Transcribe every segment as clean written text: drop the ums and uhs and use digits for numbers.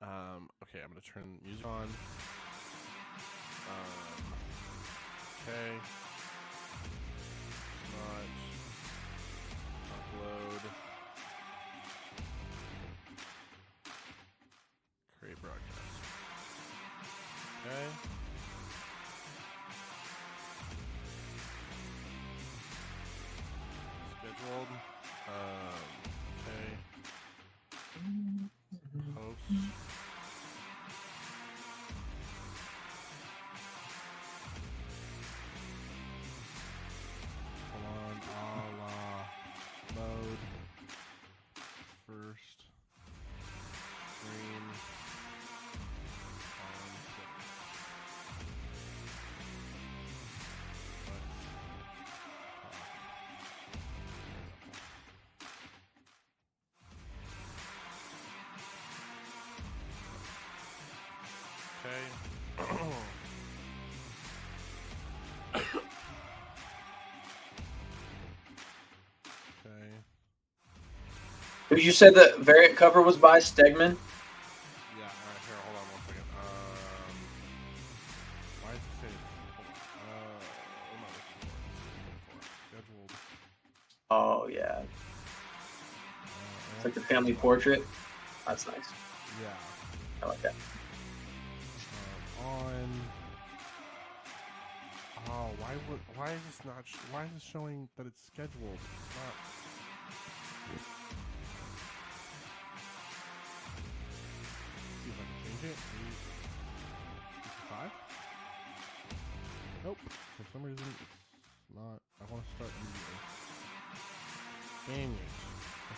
Okay, I'm gonna turn the music on. Okay. Not upload. Create broadcast. Okay. Scheduled. Okay. Host. Hold on. A la mode. First stream on Twitter. Let's talk. Okay. Okay. You said the variant cover was by Stegman? Yeah, alright, here, hold on 1 second. Why is it saying, hold on, what am I looking for? Scheduled. Oh, yeah. It's like the family portrait. That's nice. Yeah. I like that. Oh, why is this not, why is it showing that it's scheduled? It's not. See if I can change it. 55? Nope. For some reason, it's not. I want to start immediately. Dang it.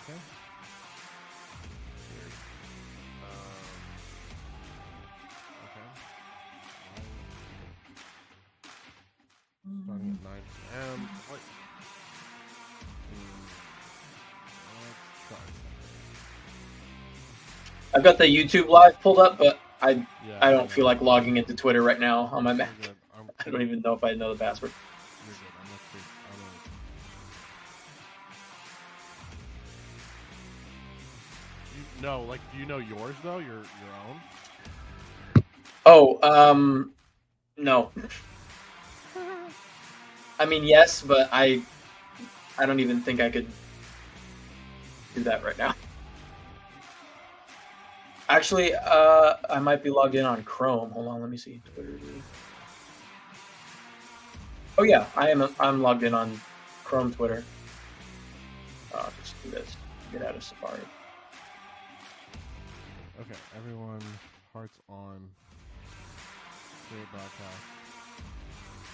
Okay. Weird. Okay. Starting at 9 p.m. Wait. Let's try something. I've got the YouTube live pulled up, but I don't feel like good. logging into Twitter right now on my Mac. I I don't even know if I know the password. You're good. I'm gonna. Do you know yours though? Your own? Oh, no. I mean, yes, but I don't even think I could do that right now. Actually, I might be logged in on Chrome. Hold on, let me see. Twitter. Oh yeah, I'm logged in on Chrome Twitter. I'll just do this. Get out of Safari. Okay, everyone, hearts on. Create broadcast.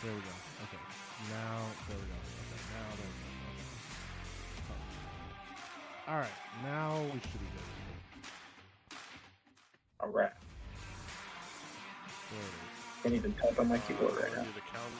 There we go. Okay. Now, there we go. Okay, now there we go. Okay. Alright, now we should be good. Alright. There it is. Can't even type on my keyboard right now. Do the count.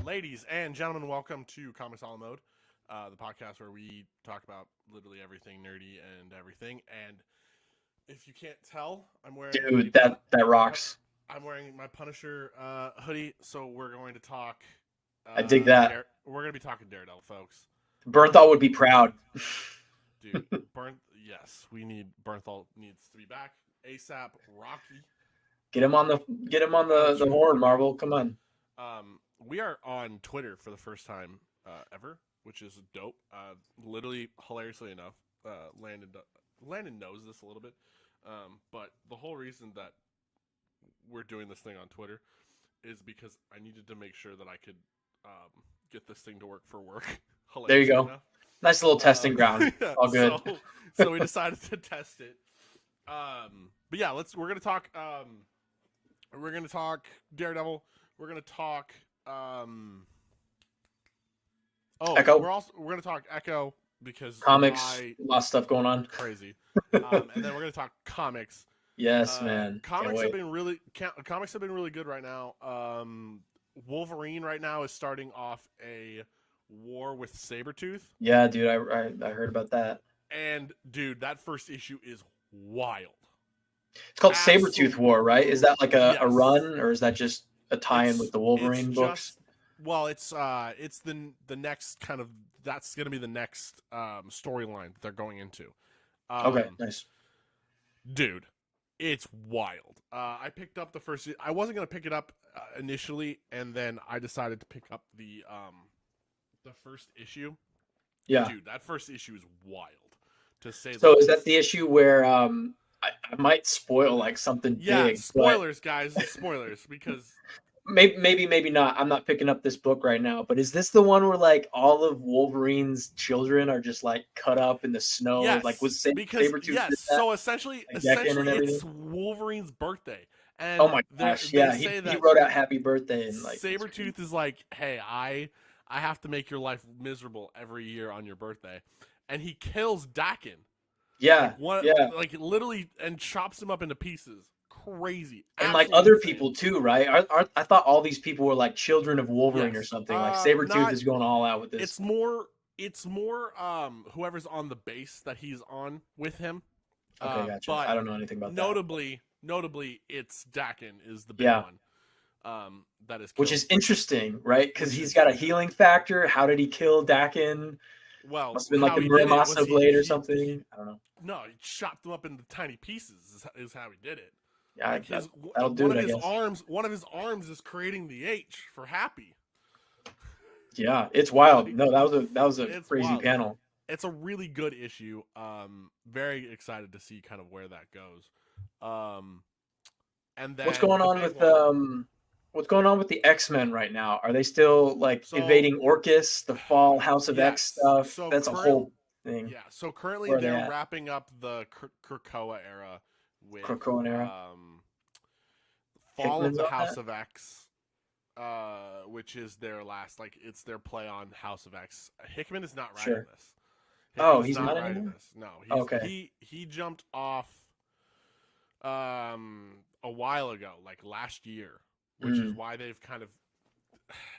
Ladies and gentlemen, welcome to Comics All Mode, the podcast where we talk about literally everything nerdy and everything. And if you can't tell, I'm wearing that rocks. I'm wearing my Punisher hoodie, so we're going to talk. I dig that. We're going to be talking Daredevil, folks. Bernthal would be proud. Dude, yes, Bernthal needs to be back ASAP. Rocky, get him on the horn, Marvel. Come on. We are on Twitter for the first time ever, which is dope. Literally, hilariously enough, Landon knows this a little bit, but the whole reason that we're doing this thing on Twitter is because I needed to make sure that I could get this thing to work for work. There you go. Enough. Nice little testing ground. Yeah, all good. So we decided to test it. But yeah, we're gonna talk. We're gonna talk Daredevil. We're gonna talk. Echo. We're gonna talk Echo because comics. A lot of stuff going on. Crazy. And then we're gonna talk comics. Yes, man. Can't Comics have wait. been really good right now. Wolverine right now is starting off a war with Sabretooth. Yeah, dude, I heard about that. And dude, that first issue is wild. It's called Sabretooth War, right? Is Absolute that like a yes. run, or is that just a tie-in with It's the it's Wolverine books? just well, it's the next kind of that's going to be the next storyline that they're going into. Okay, Um, nice. dude, it's wild. I picked up the first. I wasn't gonna pick it up initially, and then I decided to pick up the first issue. Yeah. Dude, that first issue is wild, to say the So is that least. the issue where I might spoil like something Yeah, big, but spoilers, guys, spoilers, because maybe not. I'm not picking up this book right now, but is this the one where like all of Wolverine's children are just like cut up in the snow? Like yes, was because Sabretooth yes. did that? So essentially, Like Decken and it's everything? Wolverine's birthday, Oh and my they gosh, they yeah. say He that wrote out happy birthday and like it's crazy. Sabretooth is like, hey, I have to make your life miserable every year on your birthday. And he kills Dakin. Yeah, yeah. Like literally and chops him up into pieces. Crazy. And like Absolutely other insane. people too, right? I thought all these people were like children of Wolverine or Yes. something. Like Sabretooth Not is going all out with this. it's more whoever's on the base that he's on with him. Okay, gotcha. But I don't know anything about that. notably it's Dakin is the big Yeah. one. That is Which killed. is interesting, right? Because Which he's is got a healing factor. How did he kill Dakin? well, Must have been like how a he did it was Muramasa blade or something. I don't know. no, he chopped them up into tiny pieces. Is how he did it. Yeah, Like his that'll do it, I guess. one of his arms is creating the H for happy. Yeah, it's wild. Like, No, that was a it's crazy wild. panel. It's a really good issue. Very excited to see kind of where that goes. And then What's going the on big with one. what's going on with the X-Men right now? Are they still like So evading Orcus, the fall House of X yes. stuff? That's a whole thing. So currently Where are they they're at? wrapping up the Krakoa era with Krakoan era. Fall of Hickman's the on House that? of X, which is their last, like it's their play on House of X. Hickman is not writing Sure. this. Oh, Hickman is he's not not writing anymore? this. No, Okay. he jumped off a while ago, like last year, which is Mm. why they've kind of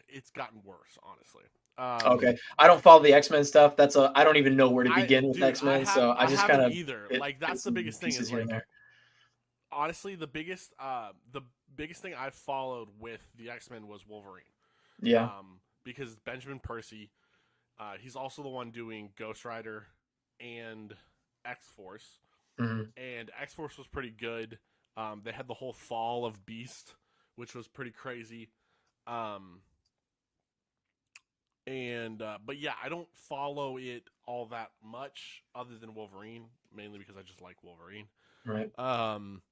it's gotten worse, honestly. Okay. I don't follow the X-Men stuff. I don't even know where to begin with I X-Men, so I I just kind haven't of either. hit Like that's the some biggest thing pieces is here and like there. honestly the biggest thing I followed with the X-Men was Wolverine. Yeah. Because Benjamin Percy, he's also the one doing Ghost Rider and X Force, Mhm. and X Force was pretty good. They had the whole fall of Beast, which was pretty crazy. But yeah, I don't follow it all that much, other than Wolverine, mainly because I just like Wolverine. Right. Um,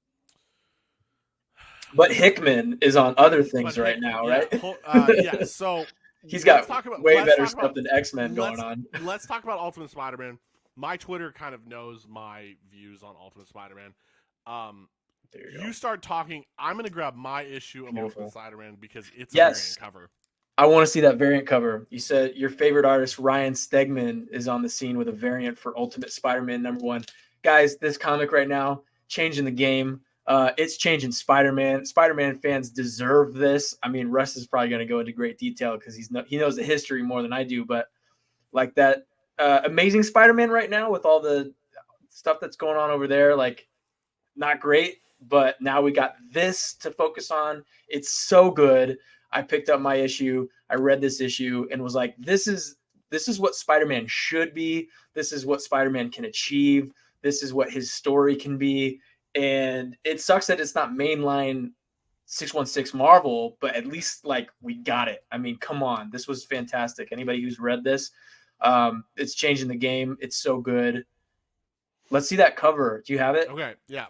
But Hickman is on other things right Hickman, now, yeah, right? yeah. So He's got way let's better talk stuff about than X-Men going let's on. let's talk about Ultimate Spider-Man. My Twitter kind of knows my views on Ultimate Spider-Man. There you You go. start talking. I'm gonna grab my issue of Beautiful. Ultimate Spider-Man because it's a Yes. variant cover. I want to see that variant cover. You said your favorite artist, Ryan Stegman, is on the scene with a variant for Ultimate Spider-Man #1. Guys, this comic right now, changing the game. It's changing Spider-Man. Spider-Man fans deserve this. I mean, Russ is probably going to go into great detail because he knows the history more than I do. But like that Amazing Spider-Man right now with all the stuff that's going on over there, like not great. But now we got this to focus on. It's so good. I picked up my issue. I read this issue and was like, this is what Spider-Man should be. This is what Spider-Man can achieve. This is what his story can be. And it sucks that it's not mainline 616 Marvel, but at least like we got it. I mean, come on. This was fantastic. Anybody who's read this, it's changing the game. It's so good. Let's see that cover. Do you have it? Okay, yeah.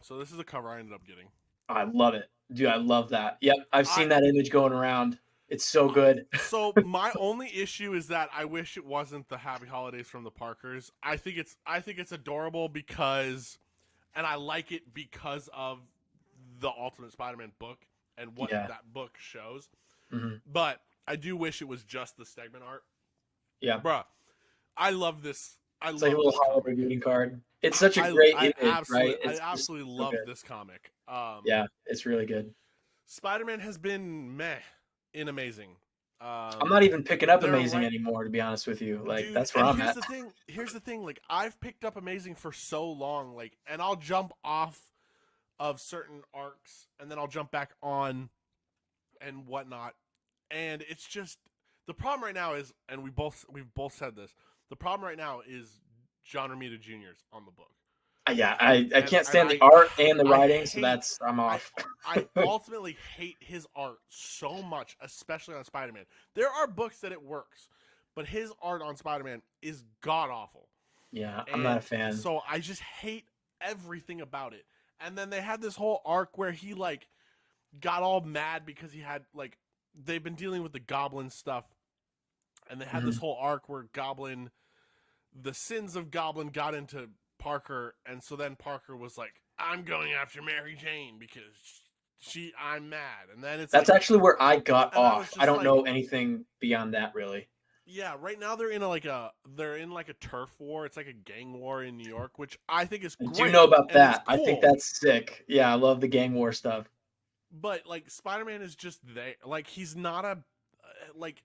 So this is the cover I ended up getting. I love it. Dude, I love that. Yep, I've I seen that image going around. It's so good. So my only issue is that I wish it wasn't the Happy Holidays from the Parkers. I think it's adorable because, and I like it because of the Ultimate Spider-Man book and what Yeah. that book shows. hmm But I do wish it was just the Stegman art. Yeah. Bruh, I love this I It's like a love little this holiday comic. greeting card. It's such a great image, right? I It's just absolutely so love good. this comic. Yeah, it's really good. Spider-Man has been meh in Amazing. I'm not even picking up They're Amazing right, anymore, to be honest with you. Like dude. that's where And I'm at. here's the thing. Like I've picked up Amazing for so long, like, and I'll jump off of certain arcs, and then I'll jump back on and whatnot. And it's just the problem right now is, and we've both said this. The problem right now is John Romita Jr.'s on the book, Yeah, I and can't stand the I art and the I writing, so hate that's I'm I off. I ultimately hate his art so much, especially on Spider-Man. There are books that it works, but his art on Spider-Man is god awful. Yeah, I'm not a And fan. so I just hate everything about it. And then they had this whole arc where he like got all mad because he had like they've been dealing with the Goblin stuff, and they had this Mhm. whole arc where Goblin, the sins of Goblin got into Parker, and so then Parker was like, "I'm going after Mary Jane because I'm mad," and then it's That's like, actually where I got and I was off. I just don't like, know anything beyond that really. yeah, right now they're in like a turf war. It's like a gang war in New York, which I think is I do know great about and it's that. I think cool. that's sick. Yeah, I love the gang war stuff. But like Spider-Man is just there. Like he's not a like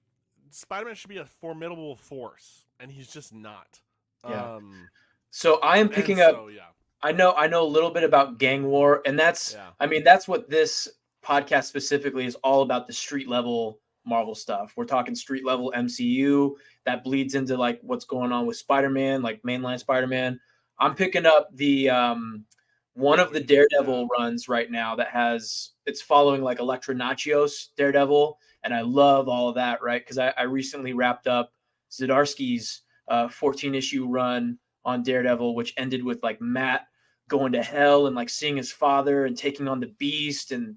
Spider-Man should be a formidable force, and he's just not. Yeah. Um, So I am and picking up. so yeah, I know a little bit about gang war, and that's yeah, I mean that's what this podcast specifically is all about, the street level Marvel stuff. We're talking street level MCU that bleeds into like what's going on with Spider-Man, like mainline Spider-Man. I'm picking up the one of the yeah. Daredevil runs right now that has it's following like Electra Nachios Daredevil, and I love all of that, right? Because I recently wrapped up Zdarsky's 14 issue run on Daredevil, which ended with like Matt going to hell and like seeing his father and taking on the Beast, and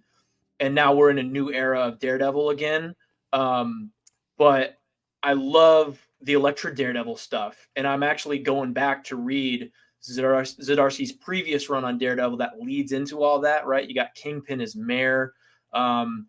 now we're in a new era of Daredevil again. But I love the Elektra Daredevil stuff, and I'm actually going back to read Zdarsky's previous run on Daredevil that leads into all that. Right, you got Kingpin as mayor. Um,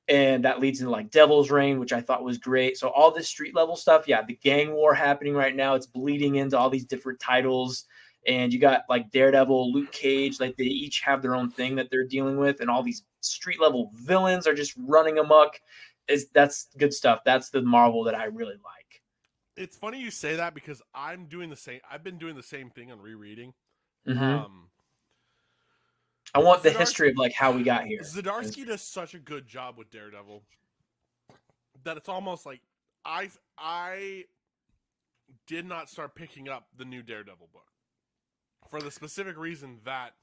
and that leads into like Devil's Reign, which I thought was great. So all this street level stuff, yeah, the gang war happening right now, it's bleeding into all these different titles. And you got like Daredevil, Luke Cage, like they each have their own thing that they're dealing with, and all these street level villains are just running amok. That's good stuff. That's the Marvel that I really like. It's funny you say that because I'm doing the same. I've been doing the same thing on rereading. Mm-hmm. Um, I want the Zdarsky, history of like how we got here. Zdarsky does such a good job with Daredevil that it's almost like I did not start picking up the new Daredevil book for the specific reason that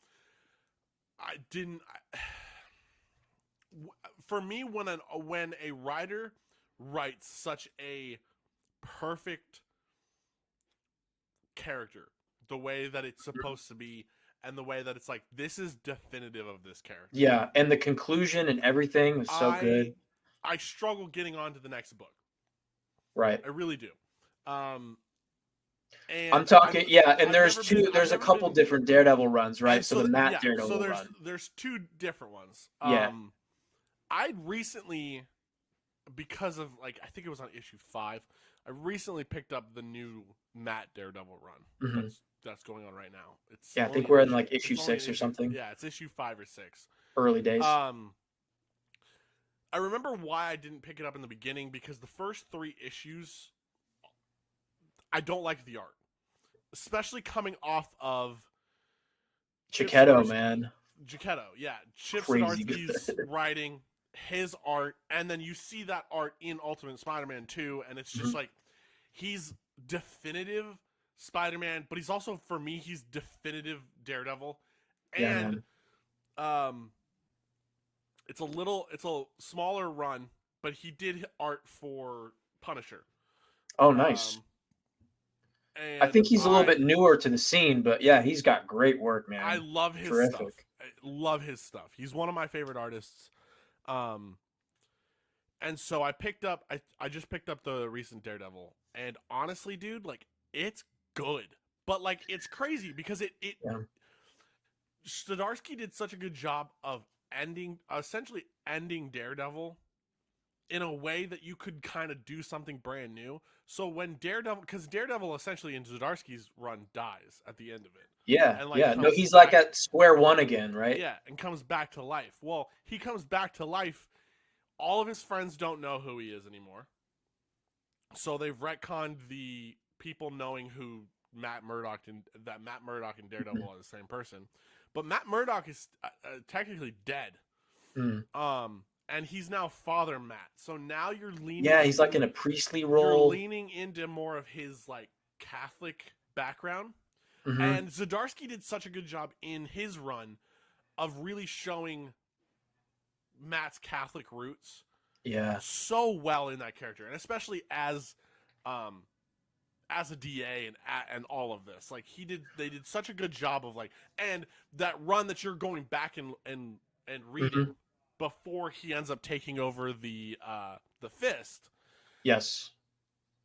I didn't. For me, when a writer writes such a perfect character, the way that it's supposed to be, and the way that it's like this is definitive of this character, Yeah, and the conclusion and everything was so I good. I struggle getting on to the next book. Right. I really do. Um, I'm and talking, yeah, and I've there's a never couple been, different Daredevil runs, right? and So the Matt yeah, so Daredevil run. there's two different ones. Yeah. I recently, because of like I think it was on issue 5, I recently picked up the new Matt Daredevil run Hmm. that's going on right now. Yeah, I think we're in like issue it's only 6 or something. yeah, it's issue 5 or 6. Early days. Um, I remember why I didn't pick it up in the beginning because the first 3 issues I don't like the art, especially coming off of Chip Chiquetto, Zdarsky, man. Giacchetto, yeah, Chip Crazy good. Zdarsky's writing, his art, and then you see that art in Ultimate Spider-Man 2, and it's just Mhm. like he's definitive Spider-Man, but he's also for me he's definitive Daredevil, Yeah, and man. um, it's a smaller run, but he did art for Punisher, Oh, nice. um, I and think he's a little bit newer to the scene, but yeah, he's got great work, I man. love his stuff. Terrific. I love his stuff. He's one of my favorite artists. Um, and so I just picked up the recent Daredevil, and honestly, dude, like it's good, but like it's crazy because it Yeah. Zdarsky did such a good job of essentially ending Daredevil in a way that you could kind of do something brand new. So when Daredevil, because Daredevil essentially in Zdarsky's run dies at the end of it, Yeah, and like yeah. No, comes he's like back, at square one again, right? yeah, and comes back to life. Well, he comes back to life. All of his friends don't know who he is anymore, so they've retconned the people knowing who Matt Murdock and that Matt Murdock and Daredevil are the same person, but Matt Murdock is technically dead. Mm. And he's now Father Matt. So now you're leaning. Yeah, he's like in a priestly You're role. leaning into more of his like Catholic background. Mm-hmm. And Zdarsky did such a good job in his run of really showing Matt's Catholic roots. Yeah. So well in that character, and especially as a DA and all of this. Like they did such a good job of like, and that run that you're going back and reading. Mm-hmm. Before he ends up taking over the fist, Yes,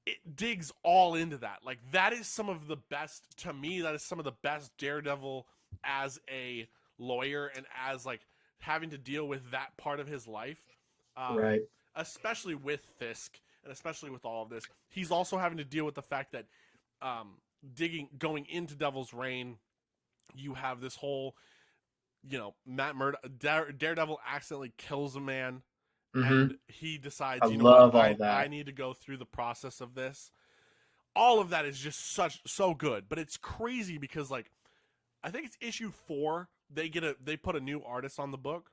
it digs all into that. Like that is some of the best to me. That is some of the best Daredevil as a lawyer and as like having to deal with that part of his life, right. especially with Fisk and especially with all of this. He's also having to deal with the fact that going into Devil's Reign, you have this whole. Matt Daredevil accidentally kills a man, Mm-hmm. and he decides, I you know what, love all that. I need to go through the process of this. All of that is just so good, but it's crazy because like, I think it's issue 4. They put a new artist on the book.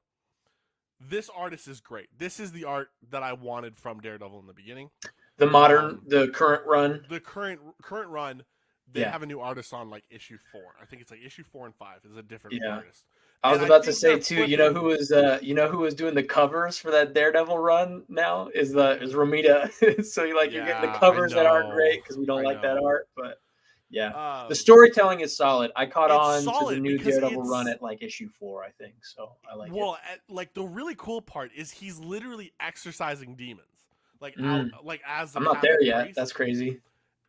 This artist is great. This is the art that I wanted from Daredevil in the beginning. The current run. The current run. They have a new artist on like issue 4. I think it's like issue 4 and 5 is a different artist. I was about to say too. You know who was doing the covers for that Daredevil run now is Romita. So you're getting the covers that aren't great because we don't like that art, but yeah, the storytelling is solid. I caught on to the new Daredevil run at like issue 4, I think. So I like it. Well, like the really cool part is he's literally exorcising demons, like as I'm not there yet. That's crazy.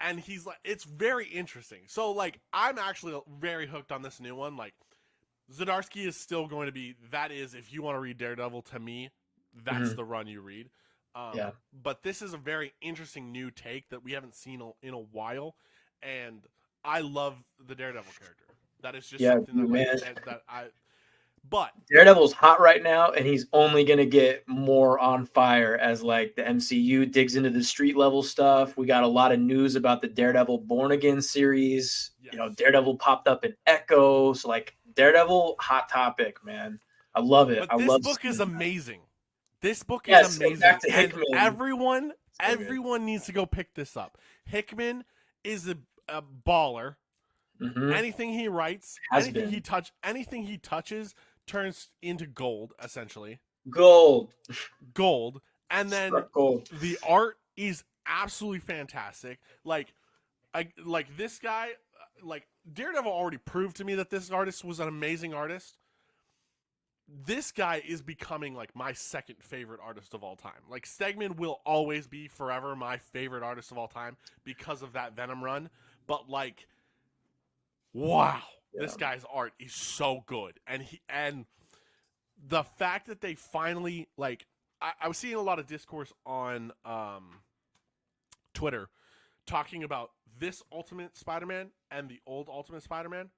And he's like, it's very interesting. So like, I'm actually very hooked on this new one. Like, Zdarsky is still going to be, that is, if you want to read Daredevil, to me, that's the run you read. But this is a very interesting new take that we haven't seen in a while. And I love the Daredevil character. That is just something that But Daredevil's hot right now, and he's only going to get more on fire as like the MCU digs into the street level stuff. We got a lot of news about the Daredevil Born Again series. Yes. Daredevil popped up in Echo. So like Daredevil, hot topic, man. I love it. But this book is amazing. This book is amazing. Back to Hickman. And everyone needs to go pick this up. Hickman is a baller. Mm-hmm. Anything he writes, anything he touches turns into gold, essentially. Gold. And then the art is absolutely fantastic. Like this guy, like Daredevil already proved to me that this artist was an amazing artist. This guy is becoming like my second favorite artist of all time. Like Stegman will always be forever my favorite artist of all time because of that Venom run. But like, wow, this guy's art is so good. And the fact that they finally, like, I was seeing a lot of discourse on Twitter talking about this Ultimate Spider-Man and the old Ultimate Spider-Man.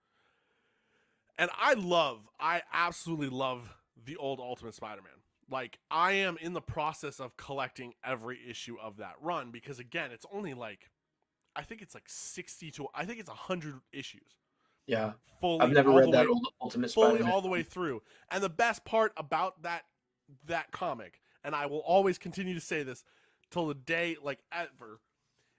And I absolutely love the old Ultimate Spider-Man. Like, I am in the process of collecting every issue of that run because, again, it's only like, I think it's like 100 issues. Yeah. I've never read that old Ultimate Spider-Man. Fully all the way through. And the best part about that comic, and I will always continue to say this till the day, like, ever,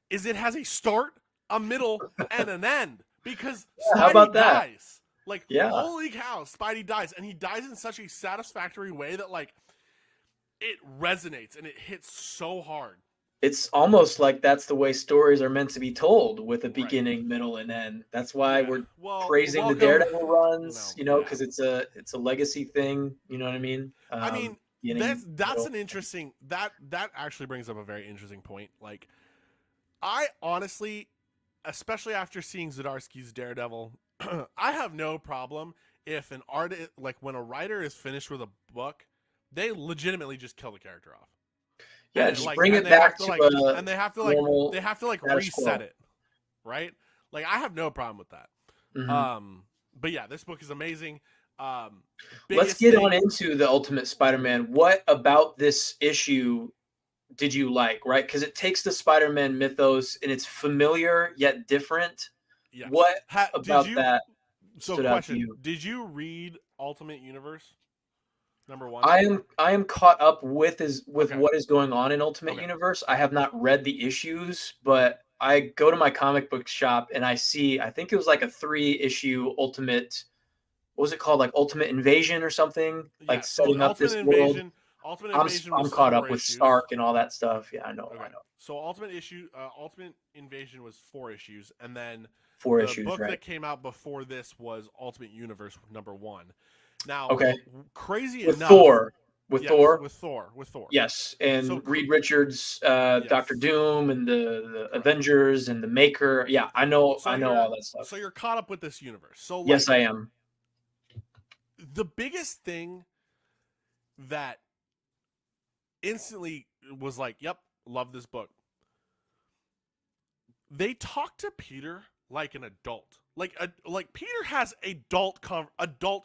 is it has a start, a middle, and an end. Because Spidey dies. Like, holy cow, Spidey dies. And he dies in such a satisfactory way that, like, it resonates and it hits so hard. It's almost like that's the way stories are meant to be told, with a beginning, middle, and end. That's why we're praising the Daredevil runs, because it's a legacy thing. You know what I mean? I mean, that's an interesting that actually brings up a very interesting point. Like, I honestly, especially after seeing Zdarsky's Daredevil, I have no problem if an artist, like when a writer is finished with a book, they legitimately just kill the character off. Yeah, and just like, bring and it they have back to to like, a and they have to like, normal status reset quo. it, right? Like, I have no problem with that. Hmm. But yeah, this book is amazing. Let's Biggest get on thing, into the Ultimate Spider-Man. What about this issue did you like, right? Because it takes the Spider-Man mythos and it's familiar yet different. yes. What Did about you? that So, stood out to question: you? did you read Ultimate Universe #1? I am caught up with Okay. what is going on in Ultimate Okay. Universe. I have not read the issues, but I go to my comic book shop and I think it was like a 3-issue Ultimate, what was it called? Like Ultimate Invasion or something, like Yeah. So setting up this world. Ultimate I'm Invasion I'm was caught up four with issues. Stark and all that stuff. Yeah, I know. Okay. So Ultimate Invasion was 4 issues, and then Four the issues, book right? that came out before this was Ultimate Universe #1. Now, Okay. crazy With enough, Thor, with yes, Thor, with Thor. yes, So and Reed Richards, Doctor yes, Doom, and the correct. Avengers and the Maker. Yeah, I Correct. know. I know all that So stuff. you're caught up with this universe. So Yes, like I am. the biggest thing that instantly was like, "Yep, love this book." They talk to Peter like an adult. Like Peter has adult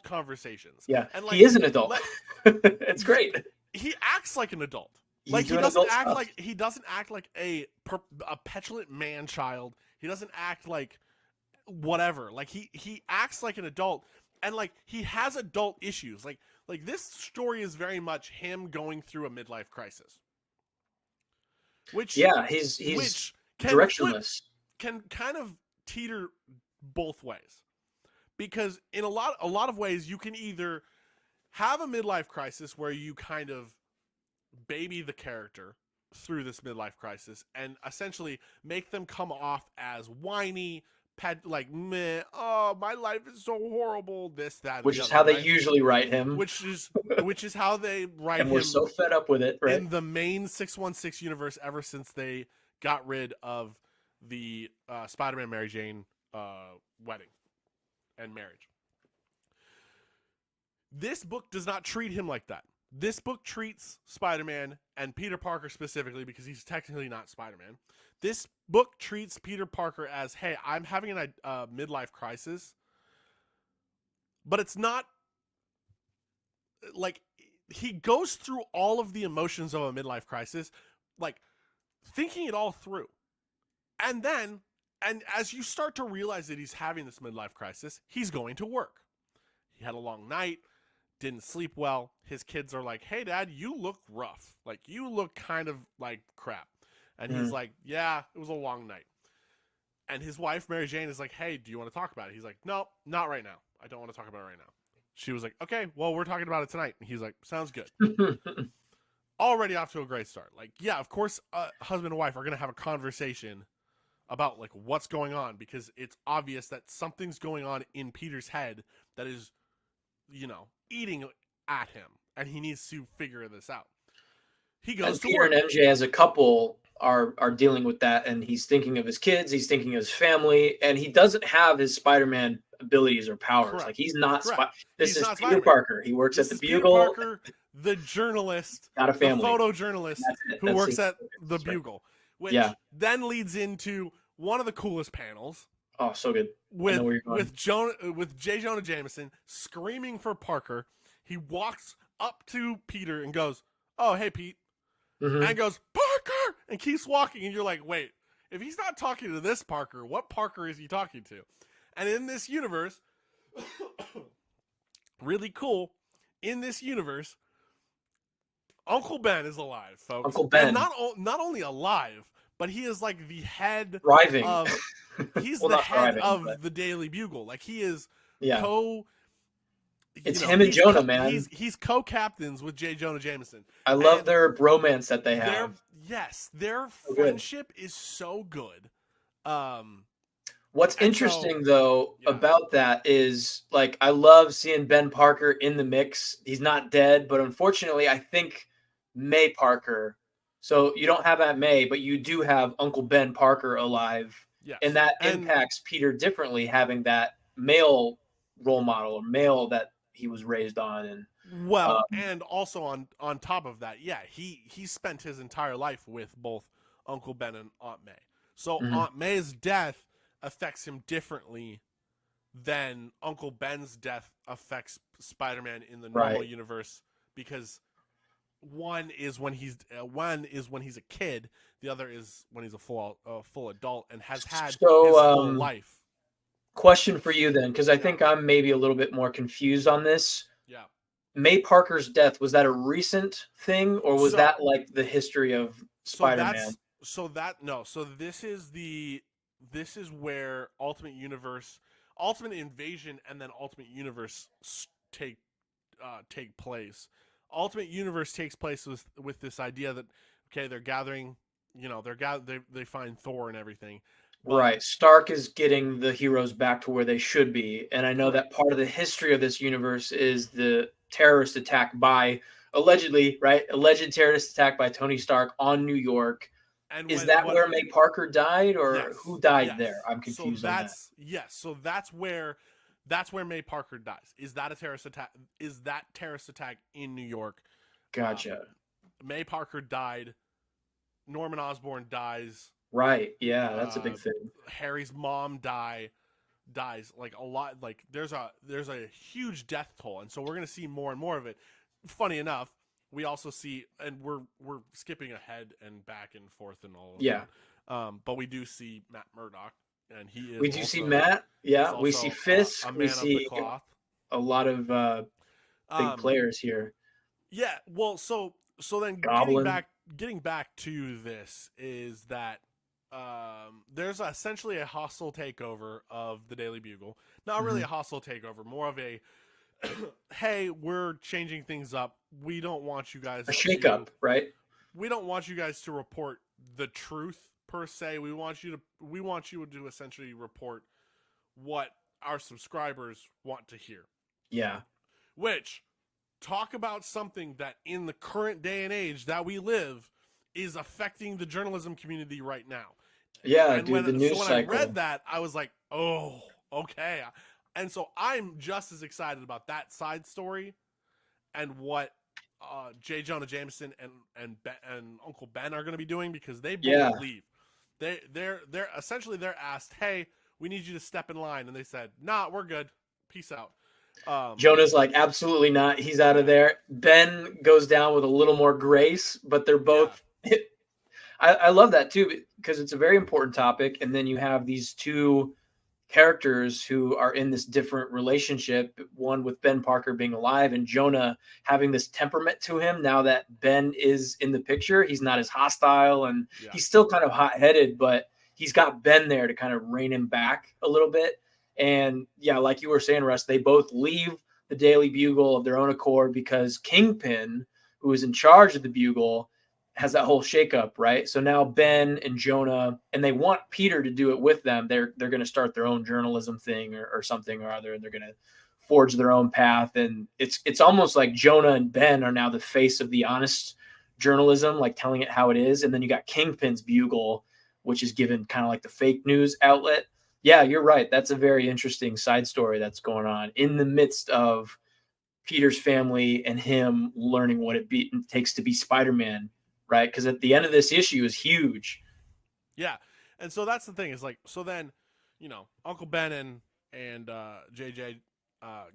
conversations. Yeah, And he like is an adult. let It's yeah, great. he acts like an adult. He's doing adult stuff. He doesn't act like a petulant man child. He doesn't act like whatever. Like he acts like an adult, and like he has adult issues. Like this story is very much him going through a midlife crisis, which Yeah, he's which can flip directionless. can kind of teeter both ways, because in a lot of ways you can either have a midlife crisis where you kind of baby the character through this midlife crisis and essentially make them come off as whiny, like meh, oh my life is so horrible, this, that, and Which the is other, how they right? usually write him, Which is how they write and we're him so fed up with it, right? in the main 616 universe ever since they got rid of the Spider-Man Mary Jane wedding and marriage. This book does not treat him like that. This book treats Spider-Man and Peter Parker specifically, because he's technically not Spider-Man. This book treats Peter Parker as, hey, I'm having a midlife crisis, but it's not like he goes through all of the emotions of a midlife crisis, like thinking it all through. And then, and as you start to realize that he's having this midlife crisis, he's going to work. He had a long night, didn't sleep well. His kids are like, hey, Dad, you look rough. Like, you look kind of like crap. And he's Mm. like, yeah, it was a long night. And his wife, Mary Jane, is like, hey, do you want to talk about it? He's like, no, not right now. I don't want to talk about it right now. She was like, okay, well, we're talking about it tonight. And he's like, sounds good. Already off to a great start. Like, yeah, of course, husband and wife are going to have a conversation about like what's going on, because it's obvious that something's going on in Peter's head that is, eating at him, and he needs to figure this out. He goes And to Peter and work. MJ as a couple are dealing with that, and he's thinking of his kids, he's thinking of his family, and he doesn't have his Spider-Man abilities or powers. Like Correct. he's not Correct. This He's is not Peter Spider-Man. Parker. He works at This the is Peter Bugle, Parker, the journalist, got a the family. photojournalist That's it. who That's works his at focus, the right. Bugle, which Yeah. then leads into one of the coolest panels Oh, so good. I know with where you're going. with J. Jonah Jameson screaming for Parker. He walks up to Peter and goes, "Oh, hey, Pete," Mhm. and goes, "Parker," and keeps walking. And you're like, wait, if he's not talking to this Parker, what Parker is he talking to? And in this universe, really cool, in this universe, Uncle Ben is alive, folks. Uncle And Ben. not only alive, but he is like the head Thriving. of he's Well, the not head thriving, of but the Daily Bugle. Like he is yeah. co It's him and Jonah, man. he's co-captains with J. Jonah Jameson. I love And their bromance that they their have. their So good. friendship is so good. What's And interesting though yeah. about that is like I love seeing Ben Parker in the mix. He's not dead, but unfortunately, I think May Parker. So you don't have Aunt May, but you do have Uncle Ben Parker alive, Yes. and that And impacts Peter differently, having that male role model or male that he was raised on. And Well, and also on top of that, yeah, he spent his entire life with both Uncle Ben and Aunt May. So Mhm. Aunt May's death affects him differently than Uncle Ben's death affects Spider-Man in the normal Right. universe, because one is when he's a kid, the other is when he's a full adult and has had So, his full life. question for you then, because I Yeah. think I'm maybe a little bit more confused on this. Yeah. May Parker's death, was that a recent thing, or was So that like the history of so Spider-Man? that's so that no so this is where Ultimate Invasion and then Ultimate Universe take place. Ultimate Universe takes place with this idea that, okay, they're gathering, they find Thor and everything, but Right. Stark is getting the heroes back to where they should be. And I know that correct. part of the history of this universe is the terrorist attack by allegedly, right? Alleged terrorist attack by Tony Stark on New York. And Is when that what where May Parker died, or who Yes, died there? yes. I'm So confused on that. that's where May Parker dies. Is that a terrorist attack? Is that terrorist attack in New York? Um, Gotcha. May Parker died. Norman Osborn dies. Right. Yeah, that's a Uh, big thing. Harry's mom dies. Like a lot. Like there's a huge death toll, and so we're gonna see more and more of it. Funny enough, we also see, and we're skipping ahead and back and forth and all of Yeah. that. But we do see Matt Murdock, and We do see Matt. he's Yeah. We see also a Fisk. We man of the see cloth. a lot of big Um, players here. yeah. Well, so then Goblin. getting back to this is that there's essentially a hostile takeover of the Daily Bugle. Not really Hmm. a hostile takeover, more of a hey, we're changing things up. A shakeup, right? We don't want you guys to report the truth per se. We want you to essentially report what our subscribers want to hear. Yeah. Which, talk about something that in the current day and age that we live is affecting the journalism community right now. Yeah, And dude, the news when I read cycle. that, I was like, "Oh, okay." And so I'm just as excited about that side story and what J. Jonah Jameson and Uncle Ben are going to be doing, because they both Yeah. leave. They're essentially they're asked, "Hey, we need you to step in line," and they said, "Nah, we're good. Peace out." Jonah's like, absolutely not. He's out of Yeah, there. Ben goes down with a little more grace, but they're yeah, both. I love that too, because it's a very important topic. And then you have these two characters who are in this different relationship, one with Ben Parker being alive and Jonah having this temperament to him. Now that Ben is in the picture, he's not as hostile and yeah, he's still kind of hot-headed, but he's got Ben there to kind of rein him back a little bit. And yeah, like you were saying, Russ, they both leave the Daily Bugle of their own accord because Kingpin, who is in charge of the Bugle, has that whole shakeup, right? So now Ben and Jonah, and they want Peter to do it with them. They're going to start their own journalism thing or something or other, and they're going to forge their own path. And it's almost like Jonah and Ben are now the face of the honest journalism, like telling it how it is. And then you got Kingpin's Bugle, which is given kind of like the fake news outlet. Yeah, you're right. That's a very interesting side story that's going on in the midst of Peter's family and him learning what takes to be Spider-Man, right? Because at the end of this issue is huge. yeah. And so that's the thing, is like, so then, Uncle Ben and JJ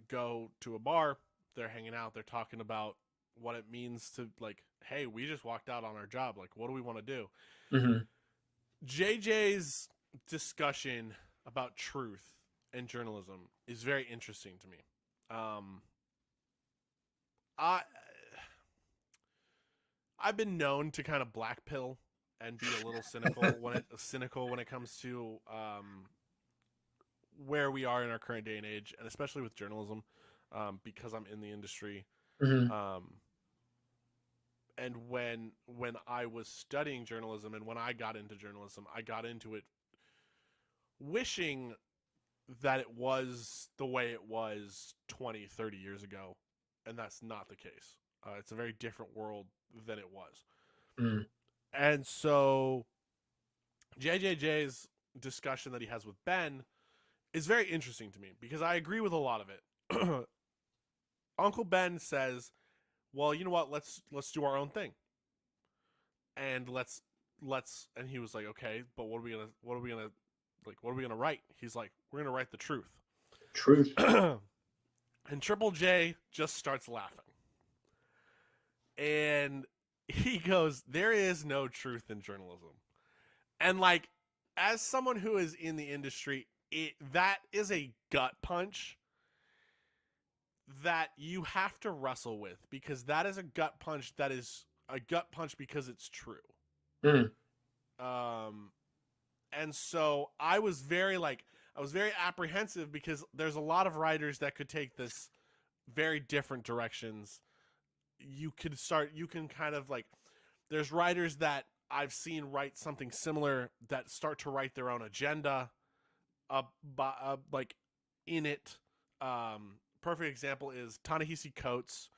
go to a bar. They're hanging out. They're talking about what it means to, like, hey, we just walked out on our job. Like, what do we want to do? Mm-hmm. JJ's discussion about truth and journalism is very interesting to me. Um, I I've been known to kind of black pill and be a little cynical when it comes to where we are in our current day and age, and especially with journalism, because I'm in the industry. Mm-hmm. Um, and when I was studying journalism and when I got into journalism, I got into it wishing that it was the way it was 20, 30 years ago, and that's not the case. It's a very different world than it was. Mm. And so JJJ's discussion that he has with Ben is very interesting to me because I agree with a lot of it. Uncle Ben says, "Well, you know what? Let's do our own thing, and let's." And he was like, "Okay, but what are we gonna write?" He's like, "We're gonna write the truth." Truth. And Triple J just starts laughing, and he goes, "There is no truth in journalism." And like, as someone who is in the industry, that is a gut punch that you have to wrestle with, because that is a gut punch that is a gut punch because it's true. Mm. Um, and so I was very apprehensive, because there's a lot of writers that could take this very different directions. You can kind of like, there's writers that I've seen write something similar that start to write their own agenda, like in it. Perfect example is Ta-Nehisi Coates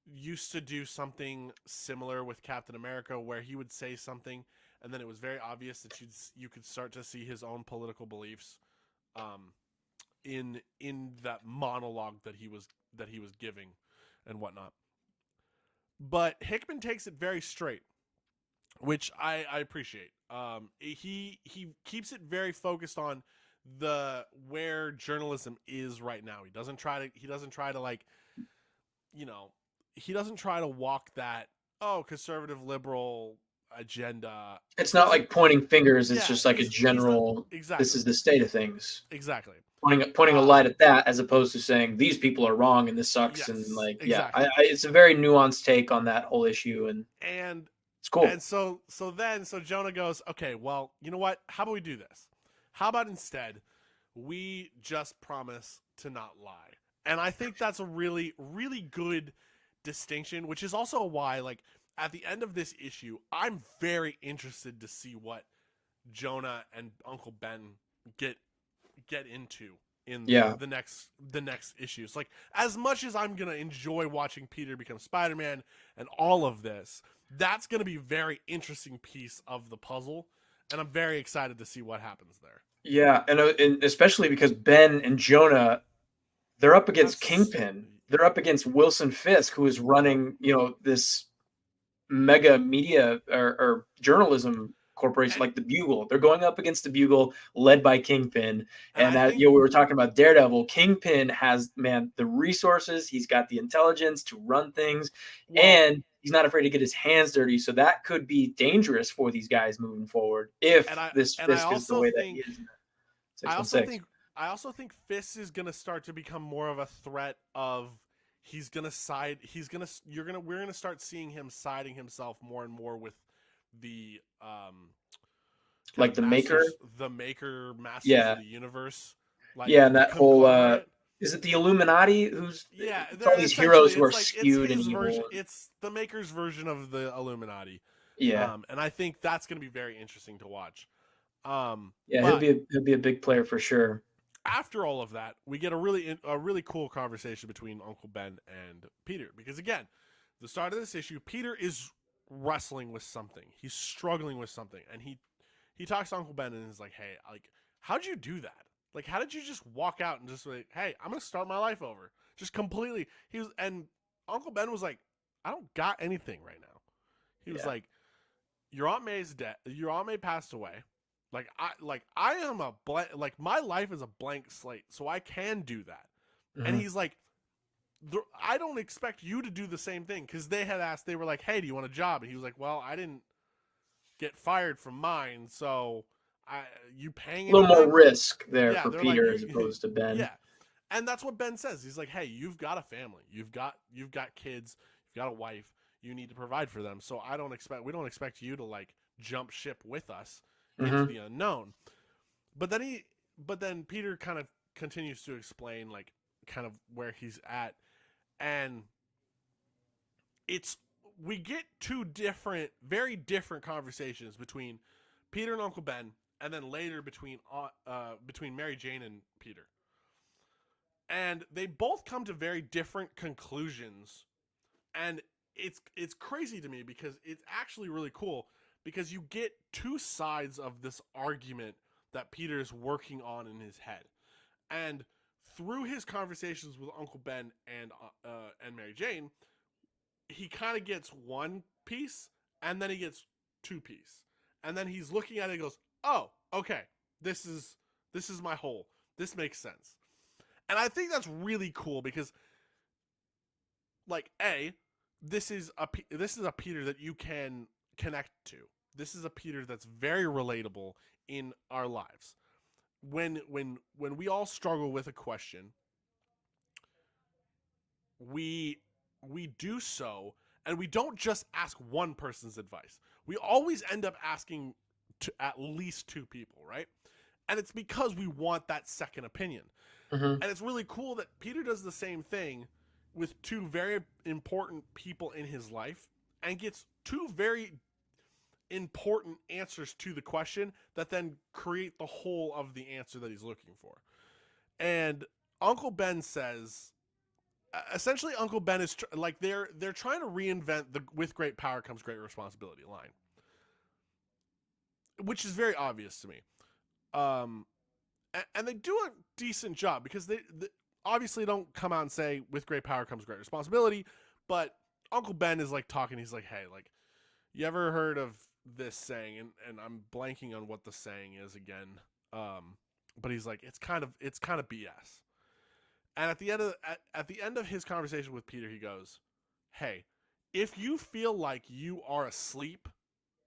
used to do something similar with Captain America, where he would say something, and then it was very obvious that you could start to see his own political beliefs, in that monologue that he was giving, and whatnot. But Hickman takes it very straight, which I appreciate. He keeps it very focused on the where journalism is right now. He doesn't try to like, you know, he doesn't try to walk that, oh, conservative liberal agenda. It's not He's like pointing fingers. It's Yeah, just like a he's not general, this exactly. is the state of things. Exactly. Pointing a light at that, as opposed to saying these people are wrong and this sucks. And Yes, like, yeah, exactly. it's a very nuanced take on that whole issue. And And it's cool. so Jonah goes, "Okay, well, you know what? How about we do this? How about instead we just promise to not lie?" And I think that's a really really good distinction, which is also why, like, at the end of this issue, I'm very interested to see what Jonah and Uncle Ben get into in Yeah. the next issues. Like, as much as I'm gonna enjoy watching Peter become Spider-Man and all of this, that's gonna be a very interesting piece of the puzzle, and I'm very excited to see what happens there. Yeah. And especially because Ben and Jonah, they're up against That's Kingpin. They're up against Wilson Fisk, who is running, this mega media or journalism corporation and like the Bugle. They're going up against the Bugle, led by Kingpin. and And I think, we were talking about Daredevil. Kingpin has, man, the resources. He's got the intelligence to run things, well, and he's not afraid to get his hands dirty. So that could be dangerous for these guys moving forward and if I this and I Fisk is the also way that he think is in I also 616. think I also think Fisk is gonna start to become more of a threat of, he's gonna side he's gonna you're gonna we're gonna start seeing him siding himself more and more with the kind Like of the Maker. masters of Yeah. the universe, like Yeah. And that whole, conglomerate. is it the Illuminati? Yeah, It's all they're these essentially, heroes who are it's like it's skewed and his evil. version, it's the Maker's version of the Illuminati. Yeah. And I think that's going to be very interesting to watch. Yeah, But he'll be a big player for sure. after all of that, we get a really cool conversation between Uncle Ben and Peter, because again, the start of this issue, Peter is wrestling with something. He's struggling with something, and he talks to Uncle Ben and is like, "Hey, like, how'd you do that? Like, how did you just walk out and just like, hey, I'm gonna start my life over, just completely?" And Uncle Ben was like, "I don't got anything right now." He was Yeah. like, "Your Aunt May's dead. Your Aunt May passed away. I am a blank. Like, my life is a blank slate, so I can do that." And Mhm. he's like, "I don't expect you to do the same thing," because they had asked. They were like, "Hey, do you want a job?" And he was like, "Well, I didn't get fired from mine, so I you paying A little more anything?" risk there Yeah, for they're like, Peter as "You, opposed to Ben. yeah," and that's what Ben says. He's like, "Hey, you've got a family, you've got kids, you've got a wife, you need to provide for them. So we don't expect you to like jump ship with us into Hmm. the unknown." But then Peter kind of continues to explain like kind of where he's at, and it's we get two very different conversations between Peter and Uncle Ben, and then later between Mary Jane and Peter, and they both come to very different conclusions. And it's crazy to me, because it's actually really cool, because you get two sides of this argument that Peter is working on in his head, and through his conversations with Uncle Ben and Mary Jane, he kind of gets one piece and then he gets two piece, and then he's looking at it and goes, "Oh, okay, this is my whole. This makes sense." And I think that's really cool because, like, this is a Peter that you can connect to. This is a Peter that's very relatable in our lives. When we all struggle with a question, we do so, and we don't just ask one person's advice. We always end up asking to at least two people, right? And it's because we want that second opinion. Mm-hmm. And it's really cool that Peter does the same thing with two very important people in his life and gets two very important answers to the question that then create the whole of the answer that he's looking for. And Uncle Ben says, essentially, Uncle Ben is like they're trying to reinvent the "with great power comes great responsibility" line, which is very obvious to me. And they do a decent job because they obviously don't come out and say "with great power comes great responsibility," but Uncle Ben is like talking. He's like, "Hey, like, you ever heard of this saying?" And I'm blanking on what the saying is again. But he's like, it's kind of BS. And at the end of his conversation with Peter, he goes, "Hey, if you feel like you are asleep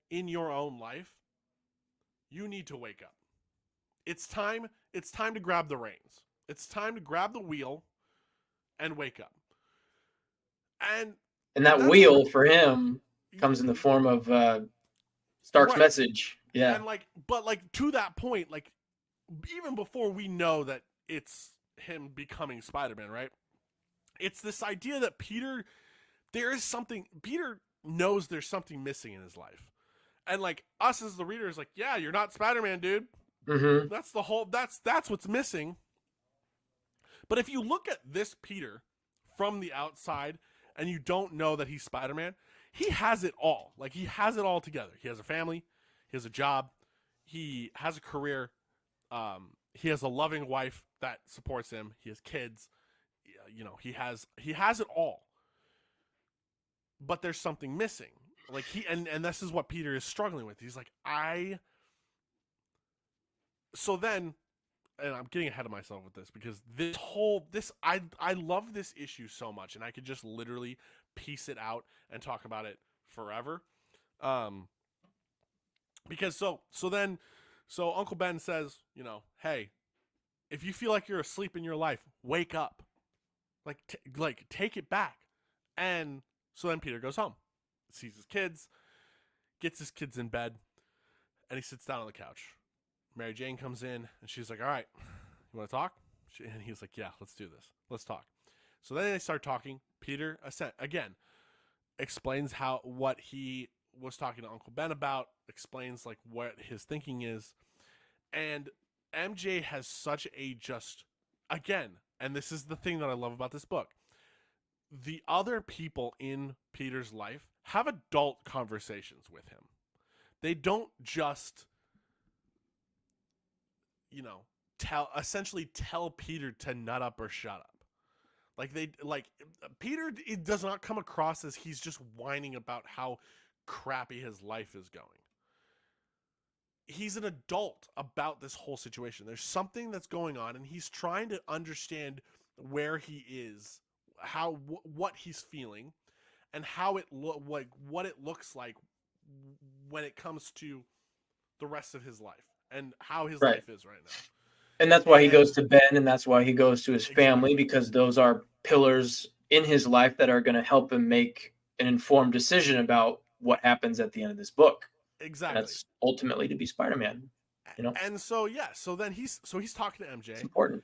in your own life, you need to wake up. It's time to grab the reins. It's time to grab the wheel and wake up." And And that that's wheel for him comes in the form of Stark's right. message. Yeah. And like, but like, to that point, like, even before we know that it's him becoming Spider-Man, right? It's this idea that Peter knows there's something missing in his life. And like, us as the reader is like, yeah, you're not Spider-Man, dude. Mm-hmm. That's what's missing. But if you look at this Peter from the outside and you don't know that he's Spider-Man, he has it all. Like, he has it all together. He has a family, he has a job, he has a career, he has a loving wife that supports him, he has kids, he has it all. But there's something missing. Like, and this is what Peter is struggling with. He's like, so then, and I'm getting ahead of myself with this because I love this issue so much, and I could just literally piece it out and talk about it forever. Because so Uncle Ben says, "Hey, if you feel like you're asleep in your life, wake up. Like take it back." And so then Peter goes home, sees his kids, gets his kids in bed, and he sits down on the couch. Mary Jane comes in, and she's like, "All right, you want to talk?" And he's like, "Yeah, let's do this. Let's talk." So then they start talking. Peter, again, explains what he was talking to Uncle Ben about, explains like what his thinking is. And MJ has such a again, and this is the thing that I love about this book. The other people in Peter's life have adult conversations with him. They don't just essentially tell Peter to nut up or shut up. Peter, it does not come across as he's just whining about how crappy his life is going. He's an adult about this whole situation. There's something that's going on, and he's trying to understand where he is, what he's feeling, and how what it looks like when it comes to the rest of his life and how his Right. life is right now. And that's why he goes to Ben, and that's why he goes to his family, Exactly. because those are pillars in his life that are going to help him make an informed decision about what happens at the end of this book. And Exactly. that's ultimately to be Spider-Man. And so then he's talking to MJ. It's important.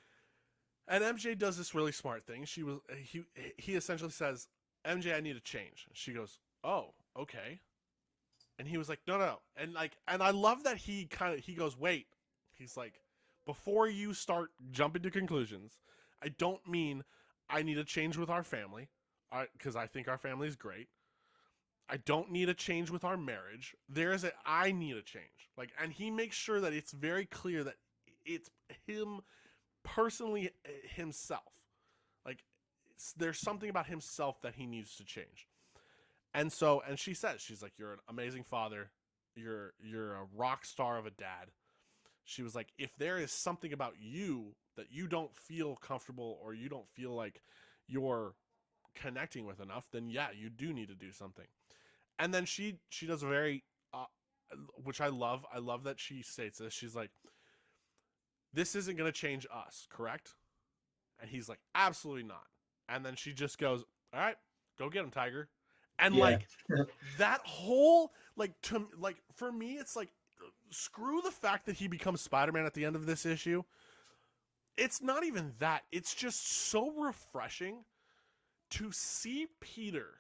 And MJ does this really smart thing. He essentially says, "MJ, I need a change." She goes, "Oh, okay." And he was like, "No." And I love that he goes, "Wait." He's like, "Before you start jumping to conclusions, I don't mean I need a change with our family, because I think our family is great. I don't need a change with our marriage. I need a change." And he makes sure that it's very clear that it's him personally himself. Like there's something about himself that he needs to change. And so, and she says, she's like, you're an amazing father. You're a rock star of a dad. She was like, if there is something about you that you don't feel comfortable or you don't feel like you're connecting with enough, then yeah, you do need to do something. And then she does a very, which I love. I love that she states this. She's like, this isn't going to change us, correct? And he's like, absolutely not. And then she just goes, all right, go get him, Tiger. And Yeah. like that whole like to like for me, it's like screw the fact that he becomes Spider-Man at the end of this issue. It's not even that. It's just so refreshing to see Peter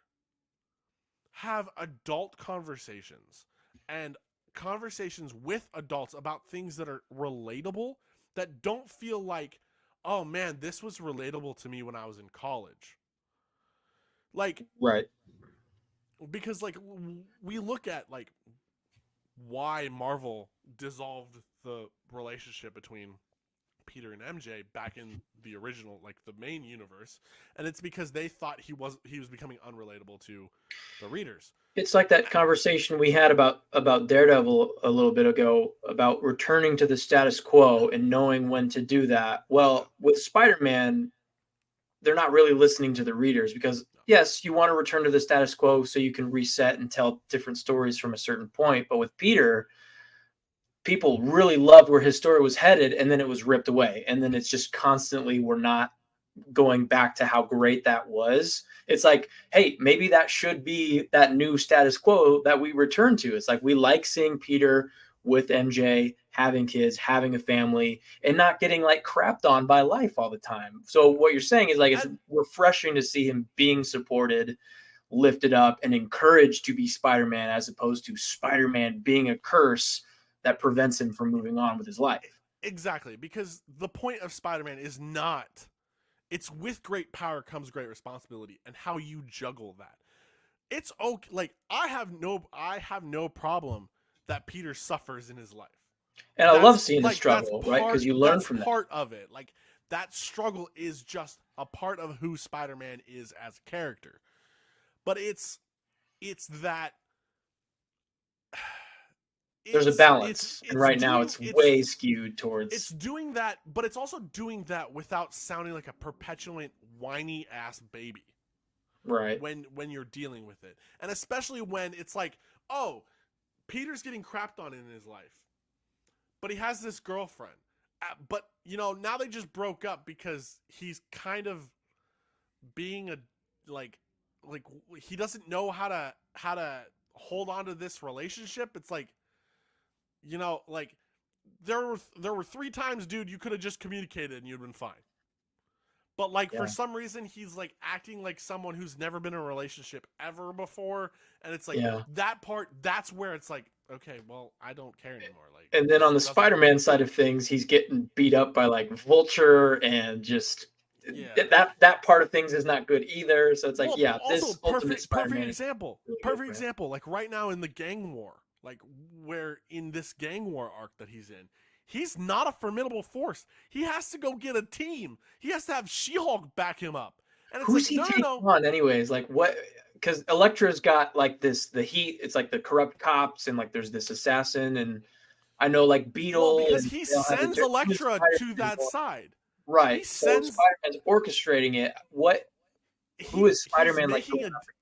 have adult conversations and conversations with adults about things that are relatable, that don't feel like, oh man, this was relatable to me when I was in college. Like, Right. because like we look at like why Marvel dissolved the relationship between Peter and MJ back in the original, like the main universe, and it's because they thought he was becoming unrelatable to the readers. It's like that conversation we had about Daredevil a little bit ago about returning to the status quo and knowing when to do that. Well, with Spider-Man, they're not really listening to the readers because yes, you want to return to the status quo so you can reset and tell different stories from a certain point. But with Peter, people really loved where his story was headed, and then it was ripped away. And then it's just constantly, we're not going back to how great that was. It's like, hey, maybe that should be that new status quo that we return to. It's like we like seeing Peter with MJ having kids, having a family, and not getting like crapped on by life all the time. So what you're saying is like it's refreshing to see him being supported, lifted up, and encouraged to be Spider-Man, as opposed to Spider-Man being a curse that prevents him from moving on with his life. Exactly, because the point of Spider-Man is not, it's with great power comes great responsibility, and how you juggle that. It's okay. Like I have no problem that Peter suffers in his life. And I love seeing the struggle, right? Because you learn from that. That's part of it. Like that struggle is just a part of who Spider-Man is as a character. But it's that there's a balance, and right now it's way skewed towards. It's doing that, but it's also doing that without sounding like a perpetuant whiny ass baby. Right. When you're dealing with it, and especially when it's like, oh, Peter's getting crapped on in his life, but he has this girlfriend, but you know now they just broke up because he's kind of being a like he doesn't know how to hold on to this relationship. It's like, you know, like there were 3 times, dude, you could have just communicated and you'd been fine. But like for some reason he's like acting like someone who's never been in a relationship ever before, and it's like that part, that's where it's like, okay, well, I don't care anymore. Like, and then on the Spider-Man side of things, he's getting beat up by like Vulture, and just that part of things is not good either. So it's like, this perfect example. Like right now in the gang war, like where in this gang war arc that he's in, he's not a formidable force. He has to go get a team. He has to have She-Hulk back him up. And it's who's like, he taking on anyways? Like what? Because Elektra's got like the heat. It's like the corrupt cops, and like there's this assassin, and I know like Beetle. Well, because he sends Elektra to that side. Right. He sends. So Spider-Man's orchestrating it. Who is Spider-Man like?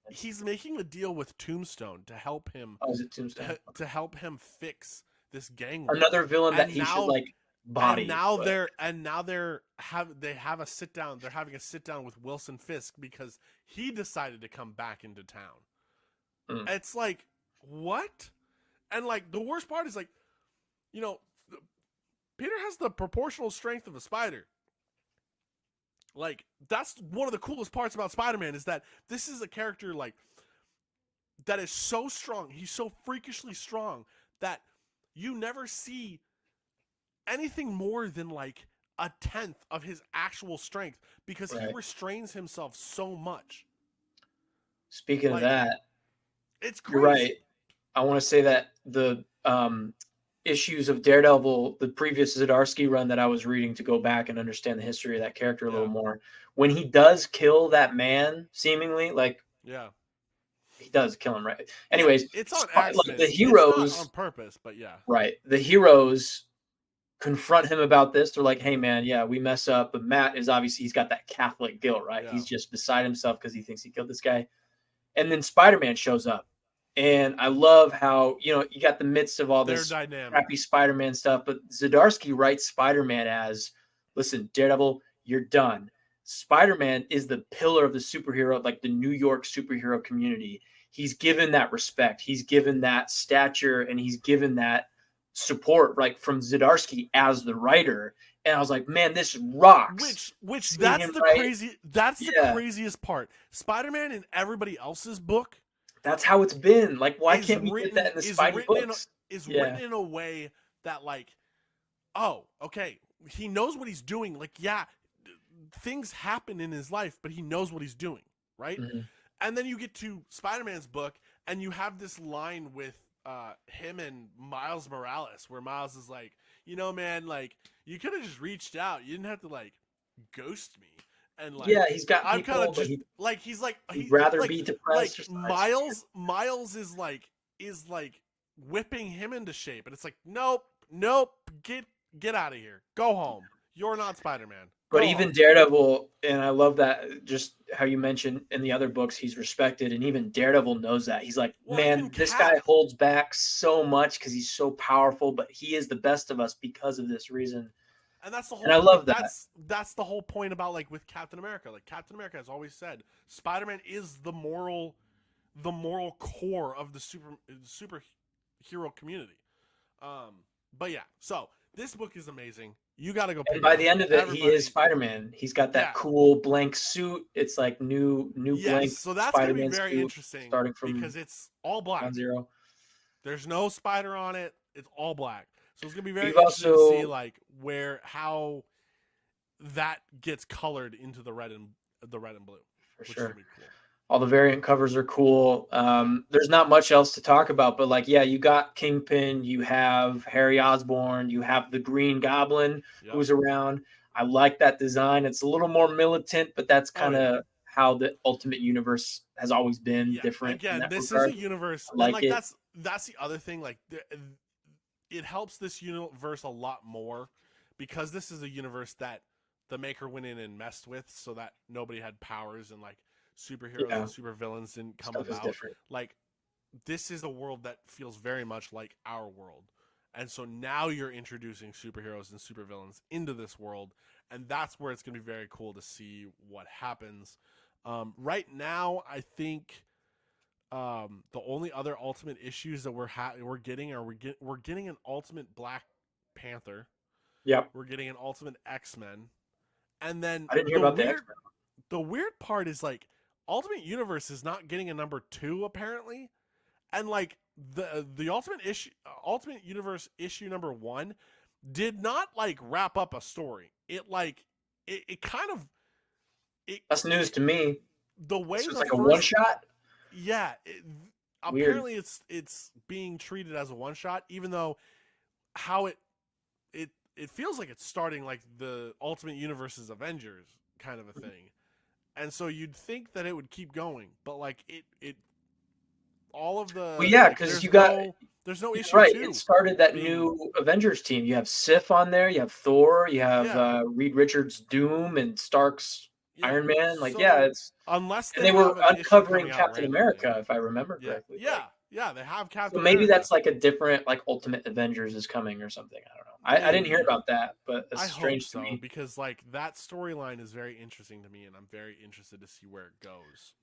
He's making a deal with Tombstone to help him. Oh, is it Tombstone? To help him fix this gang war. Another villain that he should like body. And now they have a sit down. They're having a sit down with Wilson Fisk because he decided to come back into town. It's like, what? And like the worst part is like, you know, Peter has the proportional strength of a spider. Like that's one of the coolest parts about Spider-Man, is that this is a character like that is so strong. He's so freakishly strong that you never see anything more than like a 10th of his actual strength, because he restrains himself so much. Speaking of that, it's crazy. You're right. I want to say that the issues of Daredevil, the previous Zdarsky run that I was reading to go back and understand the history of that character a little Yeah. more. When he does kill that man, seemingly, like Yeah. he does kill him, right? Yeah. Anyways, It's on like the accident. It's not on heroes, purpose, but yeah. right? The heroes confront him about this. They're like, "Hey, man, yeah, we mess up." But Matt is obviously he's got that Catholic guilt, right? Yeah. He's just beside himself because he thinks he killed this guy. And then Spider-Man shows up, and I love how you got the midst of all They're this dynamic. crappy Spider-Man stuff, but Zdarsky writes Spider-Man as, "Listen, Daredevil, you're done. Spider-Man is the pillar of the superhero, like the New York superhero community. He's given that respect, he's given that stature, and he's given that support, like from Zdarsky as the writer." And I was like, "Man, this rocks." Which Seeing that's him the write, crazy. That's the yeah, craziest part. Spider-Man in everybody else's book that's how it's been. Like, why is can't we get that written in the is Spidey written in books? is Yeah. written in a way that like, oh, okay, he knows what he's doing. Like, yeah, things happen in his life, but he knows what he's doing, right? Mm-hmm. And then you get to Spider-Man's book, and you have this line with him and Miles Morales, where Miles is like, man, like you could have just reached out. You didn't have to like ghost me. And like, Yeah, he's got I'm kind people, of but just like he's like he'd rather like be depressed or something. Miles is like whipping him into shape, and it's like, nope, get out of here, go home. You're not Spider-Man. But Go even home. Daredevil, and I love that, just how you mentioned in the other books, he's respected, and even Daredevil knows that. He's like, Well, even man, this Cap. guy holds back so much because he's so powerful, but he is the best of us because of this reason. And that's the whole And I point. love that. That's the whole point about like with Captain America. Like Captain America has always said, Spider-Man is the moral core of the superhero community. But yeah, so this book is amazing. You got to go pick And it by up. the end of it, he Everybody, is Spider-Man. He's got that yeah, cool blank suit. It's like new yes. blank So that's gonna be Spider-Man very suit, interesting starting from because it's all black. ground zero. There's no spider on it. It's all black. So it's gonna be very We've interesting to see also like how that gets colored into the red and blue, for which is sure. gonna be cool. All the variant covers are cool. Yeah. There's not much else to talk about, but like, yeah, you got Kingpin, you have Harry Osborn, you have the Green Goblin Yep. who's around. I like that design. It's a little more militant, but that's kind of how the Ultimate Universe has always been different. Again, in that this regard. is a universe, I like and like it. that's the other thing. Like, it helps this universe a lot more because this is a universe that the maker went in and messed with, so that nobody had powers and like superheroes and supervillains didn't come about. Like, this is a world that feels very much like our world. And so now you're introducing superheroes and supervillains into this world, and that's where it's going to be very cool to see what happens. Right now, I think the only other Ultimate issues that we're getting are we're getting an Ultimate Black Panther. Yep. We're getting an Ultimate X-Men, and then I didn't hear about the X-Men. The weird part is like Ultimate Universe is not getting a number 2 apparently, and like the Ultimate Universe issue number 1 did not like wrap up a story. It kind of That's news to me. The way it's like a one shot. Yeah, apparently it's being treated as a one shot, even though how it feels like it's starting like the Ultimate Universe's Avengers kind of a thing, and so you'd think that it would keep going, but like it all of the because you got there's no issue right. 2 It started that new Avengers team. You have Sif on there. You have Thor. You have Reed Richards' Doom and Stark's Iron Man. Like, it's unless they were uncovering Captain America, if I remember correctly. Yeah, they have Captain. So maybe America. that's like a different like Ultimate Avengers is coming or something. I don't know. I didn't hear about that, but it's strange to me because like that storyline is very interesting to me, and I'm very interested to see where it goes.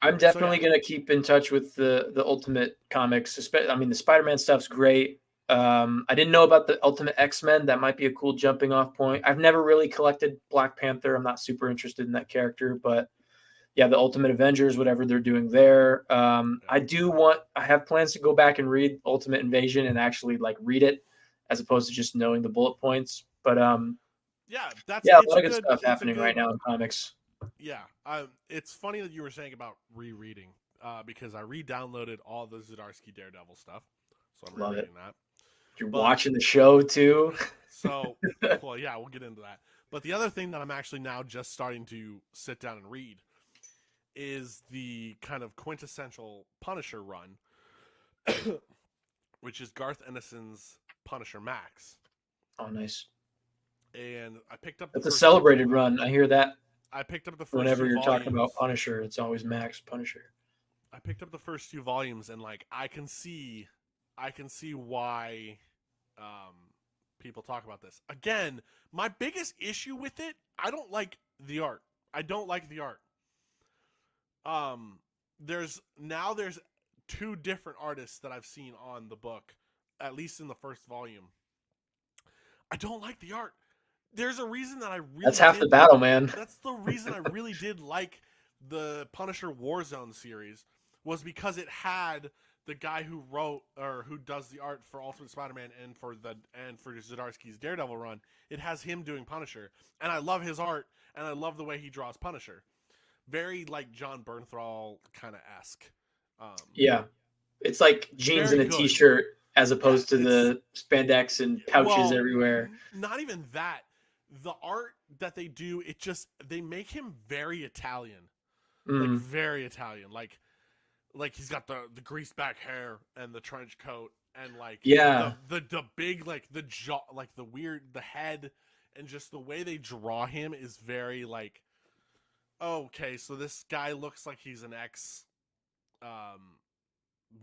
I'm definitely gonna keep in touch with the Ultimate comics. I mean, the Spider-Man stuff's great. I didn't know about the Ultimate X-Men. That might be a cool jumping off point. I've never really collected Black Panther. I'm not super interested in that character, but yeah, the Ultimate Avengers, whatever they're doing there. I have plans to go back and read Ultimate Invasion and actually like read it as opposed to just knowing the bullet points. But a lot of good stuff happening right now in comics. Yeah, it's funny that you were saying about rereading because I re-downloaded all the Zdarsky Daredevil stuff, so I'm rereading that. You're But watching the show too. so, well, yeah, we'll get into that. But the other thing that I'm actually now just starting to sit down and read is the kind of quintessential Punisher run, which is Garth Ennison's Punisher Max. Oh, nice. And I picked up the That's a first celebrated run. I hear that I picked up the first whenever two you're talking volumes. about Punisher, it's always Max Punisher. I picked up the first two volumes, and like I can see why people talk about this. Again, my biggest issue with it, I don't like the art. I don't like the art. There's two different artists that I've seen on the book, at least in the first volume. I don't like the art. There's a reason that I really That's half the battle, man. That's the reason I really did like the Punisher Warzone series, was because it had the guy who wrote or who does the art for Ultimate Spider-Man and for Zdarsky's Daredevil run. It has him doing Punisher, and I love his art, and I love the way he draws Punisher. Very like John Bernthal kind of esque. Yeah, it's like jeans and a good. t-shirt as opposed to the spandex and pouches everywhere. Not even that. The art that they do, they make him very Italian, like very Italian. Like he's got the greased back hair and the trench coat and like the big like the jaw, like the head, and just the way they draw him is very like, okay, so this guy looks like he's an ex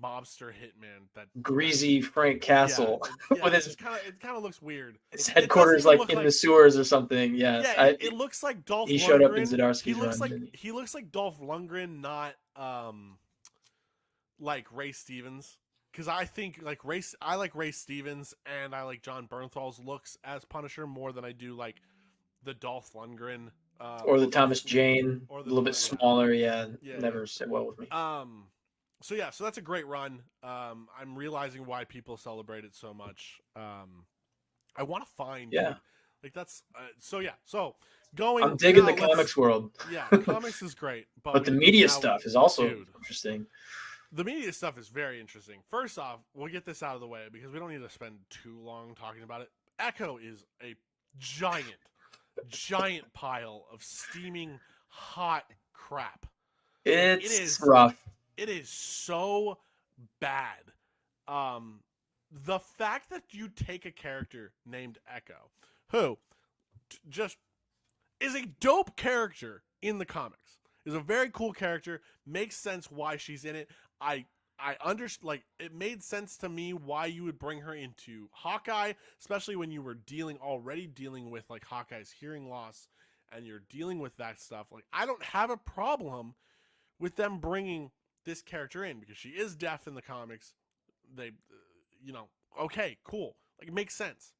mobster hitman that greasy Frank Castle. Yeah, with his it kind of looks weird. His headquarters like in the sewers or something. Yeah, it looks like Dolph Lundgren. He showed up in Zdarsky's run. He looks like Dolph Lundgren, not like Ray Stevens. Because I think I like Ray Stevens and I like John Bernthal's looks as Punisher more than I do like the Dolph Lundgren or the Thomas Jane, a little bit smaller. Yeah, never sit well with me. So that's a great run. I'm realizing why people celebrate it so much. I want to find like that's so going. I'm digging the comics world. Yeah, comics is great, but the media stuff is also interesting. The media stuff is very interesting. First off, we'll get this out of the way because we don't need to spend too long talking about it. Echo is a giant pile of steaming hot crap. It is rough. It is so bad. The fact that you take a character named Echo, who just is a dope character in the comics, is a very cool character, makes sense why she's in it. I understand, like, it made sense to me why you would bring her into Hawkeye, especially when you were already dealing with like Hawkeye's hearing loss, and you're dealing with that stuff. Like, I don't have a problem with them bringing this character in because she is deaf in the comics. They, okay, cool. Like, it makes sense.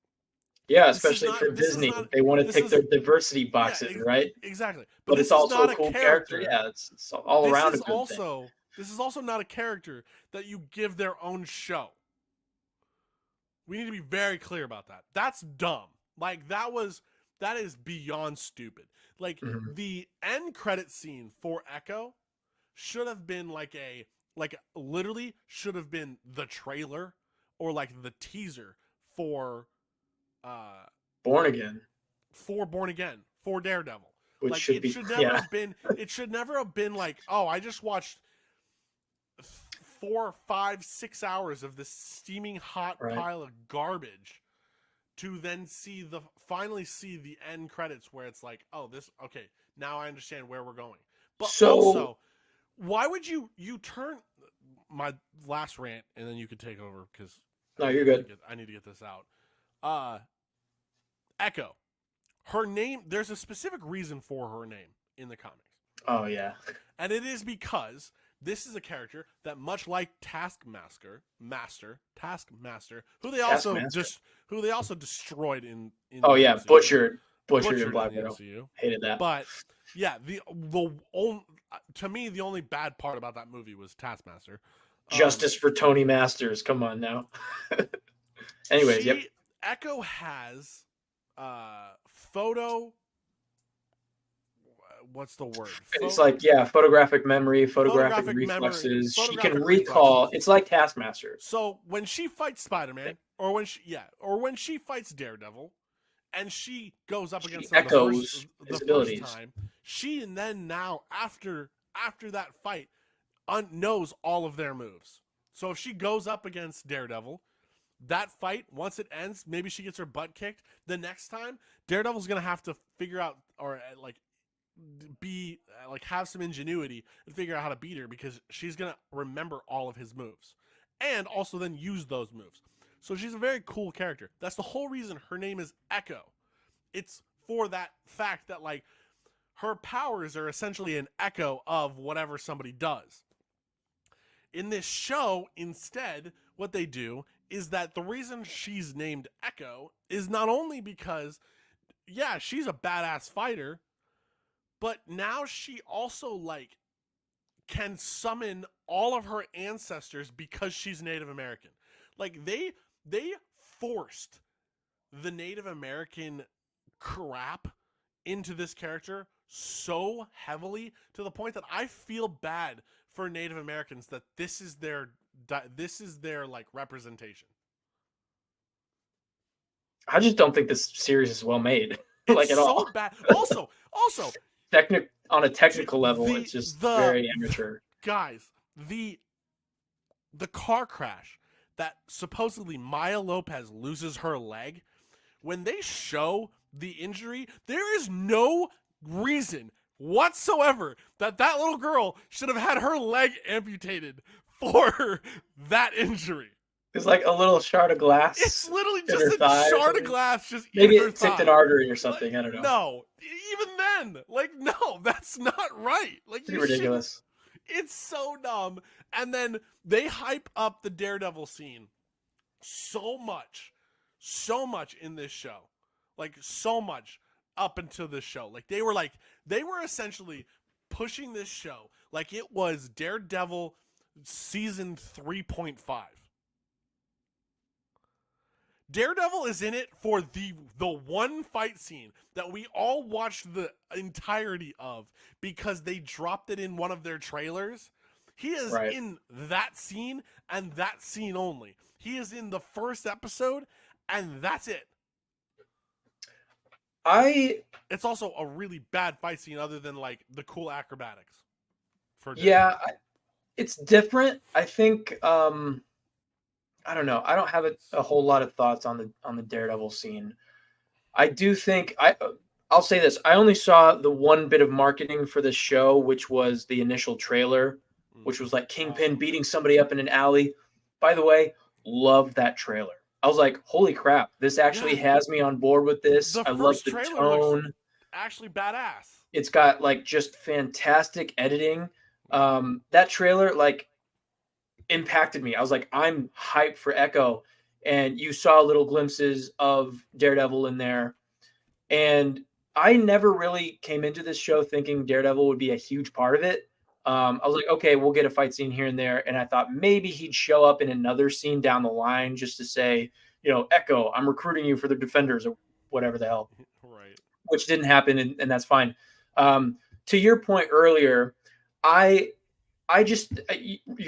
Yeah, especially for Disney. They want to tick their diversity boxes, right? Exactly. But it's also a cool character. Yeah, it's all around a good thing. This is also not a character that you give their own show. We need to be very clear about that. That's dumb. Like, that is beyond stupid. Like, the end credit scene for Echo should have been literally should have been the trailer or like the teaser for Born Again. For Daredevil. Which like should it should never have been like, oh, I just watched 4, 5, 6 hours of this steaming hot pile of garbage to then finally see the end credits where it's like, oh, okay, now I understand where we're going. But also, why would you turn my last rant and then you could take over because no, you're good. I need to get this out. Echo, her name. There's a specific reason for her name in the comics. Oh yeah, and it is because this is a character that, much like Taskmaster, who they also destroyed in oh yeah, MCU. butchered in Black Widow. Hated that. But yeah, to me the only bad part about that movie was Taskmaster. Justice for Tony Masters. Come on now. Anyways, Echo has photo what's the word? It's like, photographic memory, photographic memory, reflexes. She can photographic recall. reflexes. It's like Taskmaster. So when she fights Spider-Man, or when she fights Daredevil, and she goes up against them the first time, she and then now after that fight knows all of their moves. So if she goes up against Daredevil, that fight, once it ends, maybe she gets her butt kicked. The next time, Daredevil's gonna have to figure out, or have some ingenuity and figure out how to beat her, because she's gonna remember all of his moves and also then use those moves. So she's a very cool character. That's the whole reason her name is Echo. It's for that fact that her powers are essentially an echo of whatever somebody does. In this show, instead, what they do is that the reason she's named Echo is not only because, she's a badass fighter, but now she also can summon all of her ancestors because she's Native American. They forced the Native American crap into this character so heavily, to the point that I feel bad for Native Americans that this is their representation. I just don't think this series is well made. It's at all. Bad. Also, on a technical level, it's just very amateur. Guys, the car crash that supposedly Maya Lopez loses her leg, when they show the injury, there is no reason whatsoever that little girl should have had her leg amputated for that injury. It's like a little shard of glass. It's literally just a shard of glass just maybe in her it ticked an artery or something. I don't know. No, even then, no, that's not right. It's ridiculous. It's so dumb. And then they hype up the Daredevil scene so much in this show, so much up until this show. They were essentially pushing this show like it was Daredevil season 3.5. Daredevil is in it for the one fight scene that we all watched the entirety of because they dropped it in one of their trailers. He is in that scene and that scene only. He is in the first episode and that's it. It's also a really bad fight scene other than the cool acrobatics. It's different. I think I don't know. I don't have a whole lot of thoughts on the Daredevil scene. I do think I'll say this. I only saw the one bit of marketing for this show, which was the initial trailer, which was Kingpin beating somebody up in an alley. By the way, loved that trailer. I was like, holy crap, this actually has me on board with this. I love the tone. Actually badass. It's got just fantastic editing. That trailer impacted me. I was like, I'm hyped for Echo. And you saw little glimpses of Daredevil in there. And I never really came into this show thinking Daredevil would be a huge part of it. I was like, okay, we'll get a fight scene here and there. And I thought maybe he'd show up in another scene down the line just to say, Echo, I'm recruiting you for the Defenders or whatever the hell. Right. Which didn't happen, and that's fine. To your point earlier, you're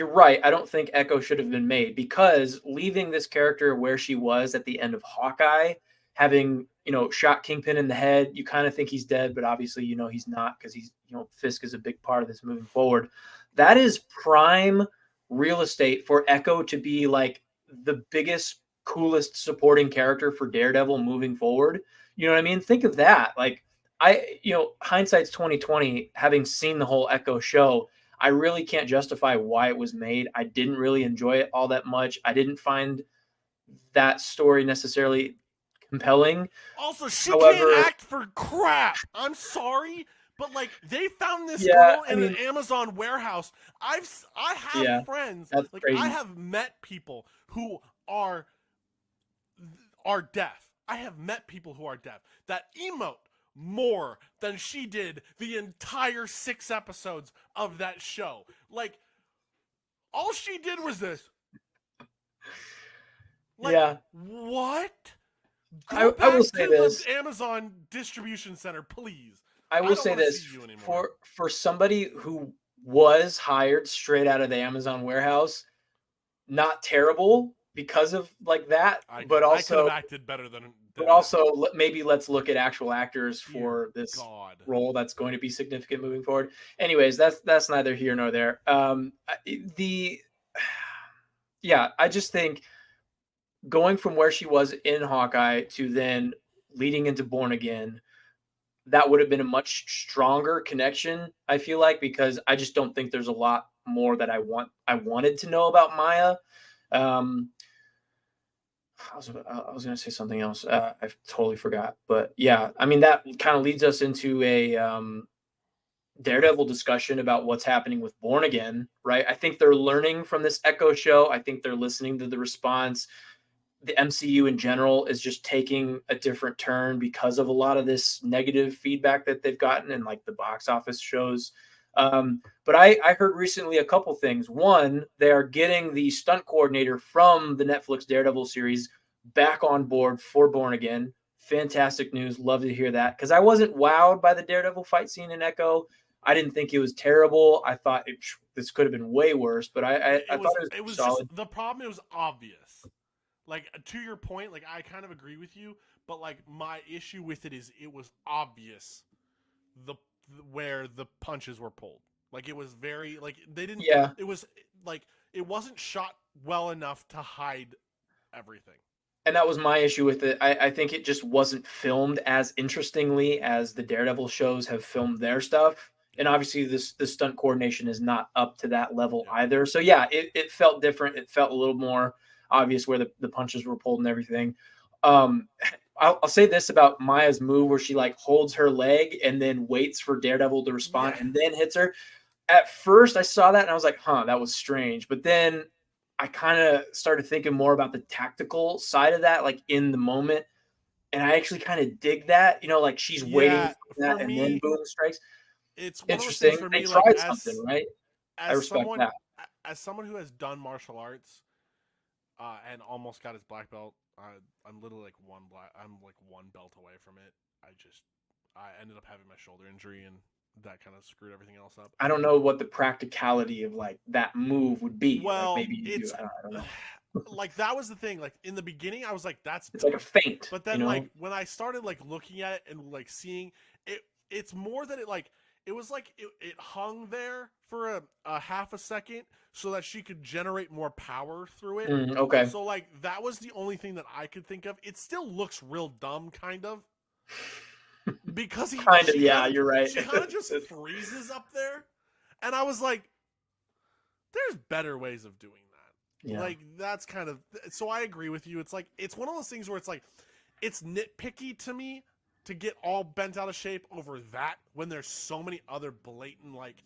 right. I don't think Echo should have been made, because leaving this character where she was at the end of Hawkeye, having, shot Kingpin in the head, you kind of think he's dead, but obviously, he's not, because he's, Fisk is a big part of this moving forward. That is prime real estate for Echo to be the biggest, coolest supporting character for Daredevil moving forward. You know what I mean? Think of that. Hindsight's 2020, having seen the whole Echo show, I really can't justify why it was made. I didn't really enjoy it all that much. I didn't find that story necessarily compelling. Also, can't act for crap. I'm sorry, but they found this girl in an Amazon warehouse. I have friends. I have met people who are deaf. I have met people who are deaf that emote more than she did the entire 6 episodes of that show. All she did was this. What? Go back to the Amazon distribution center, please. I I will don't say want to this see you anymore. for somebody who was hired straight out of the Amazon warehouse, not terrible because of like that, I could have acted better but than that. also maybe let's look at actual actors Dear for this God. role that's going to be significant moving forward. Anyways, that's neither here nor there. The yeah, I just think going from where she was in Hawkeye to then leading into Born Again, that would have been a much stronger connection, I feel like, because I just don't think there's a lot more that I wanted to know about Maya. Um, I was going to say something else. I totally forgot. But yeah, I mean, that kind of leads us into a Daredevil discussion about what's happening with Born Again, right? I think they're learning from this Echo show. I think they're listening to the response. The MCU in general is just taking a different turn because of a lot of this negative feedback that they've gotten and like the box office shows. But I heard recently a couple things. One, they are getting the stunt coordinator from the Netflix Daredevil series back on board for Born Again. Fantastic news. Love to hear that because I wasn't wowed by the Daredevil fight scene in Echo. I didn't think it was terrible. I thought this could have been way worse, but I thought it was It was just solid. the problem. It was obvious. Like to your point, like I kind of agree with you, but like my issue with it is it was obvious the where the punches were pulled. Like it was very like they didn't. Yeah, It was like it wasn't shot well enough to hide everything. and that was my issue with it. I think it just wasn't filmed as interestingly as the Daredevil shows have filmed their stuff. And obviously, this stunt coordination is not up to that level Yeah. either. So yeah, it felt different. It felt a little more obvious where the punches were pulled and everything. Um, I'll say this about Maya's move where she like holds her leg and then waits for Daredevil to respond Yeah. and then hits her. At first, I saw that and I was like, "Huh, that was strange." But then I kind of started thinking more about the tactical side of that, like in the moment. And I actually kind of dig that, like she's waiting Yeah. for For that and then me, boom strikes. it's one of those things Interesting. for They me. Like tried something, right? I as respect someone that. as someone who has done martial arts and almost got his black belt. I'm literally like I'm like one belt away from it. I ended up having my shoulder injury and that kind of screwed everything else up. I don't know what the practicality of like that move would be. Like Well, maybe you do. it's I don't know. like that was the thing. Like in the beginning, I was like, "That's It's like a dumb," feint, but then like when I started like looking at it and like seeing it, it's more that it was like it hung there for a half a second so that she could generate more power through it. Okay. So like that was the only thing that I could think of. It still looks real dumb, kind of, because Kind of. Yeah, you're right. she kind of just freezes up there, and I was like, there's better ways of doing that. Yeah. Like that's kind of so I agree with you. It's like it's one of those things where it's like it's nitpicky to me to get all bent out of shape over that when there's so many other blatant like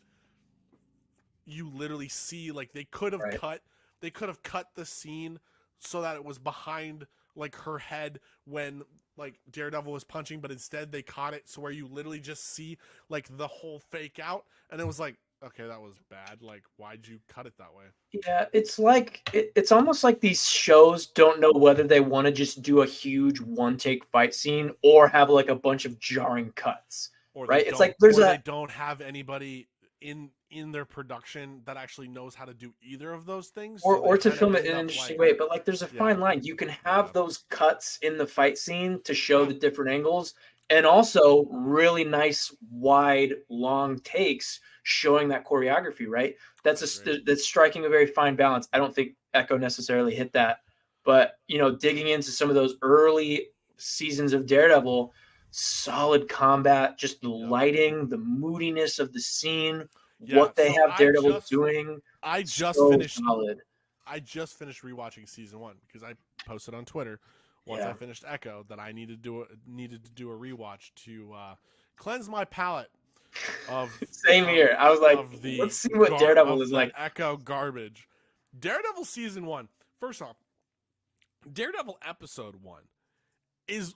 you literally see like Right. they could have cut the scene so that it was behind like her head when like Daredevil was punching, but instead they caught it so where you literally just see like the whole fake out, and it was like, okay, that was bad. Like, why'd you cut it that way? Yeah, it's like it's almost like these shows don't know whether they want to just do a huge one take fight scene or have like a bunch of jarring cuts, right? It's like there's Or they a don't have anybody in their production that actually knows how to do either of those things, so they or to kind of film it in end an up interesting like, way, but like there's a yeah, fine line. You can yeah, have those cuts in the fight scene to show yeah, the different angles and also really nice wide long takes showing that choreography, right? I agree. That's striking a very fine balance. I don't think Echo necessarily hit that, but digging into some of those early seasons of Daredevil, solid combat, just the Yep. lighting, the moodiness of the scene, Yeah, what they so have Daredevil doing, I just so finished solid. I just finished rewatching season 1 because I posted on Twitter once I Yeah. finished Echo that I needed to do a rewatch to cleanse my palate of Same here. I was like, let's see what Daredevil is the like. Echo garbage. Daredevil season 1. First off, Daredevil episode 1 is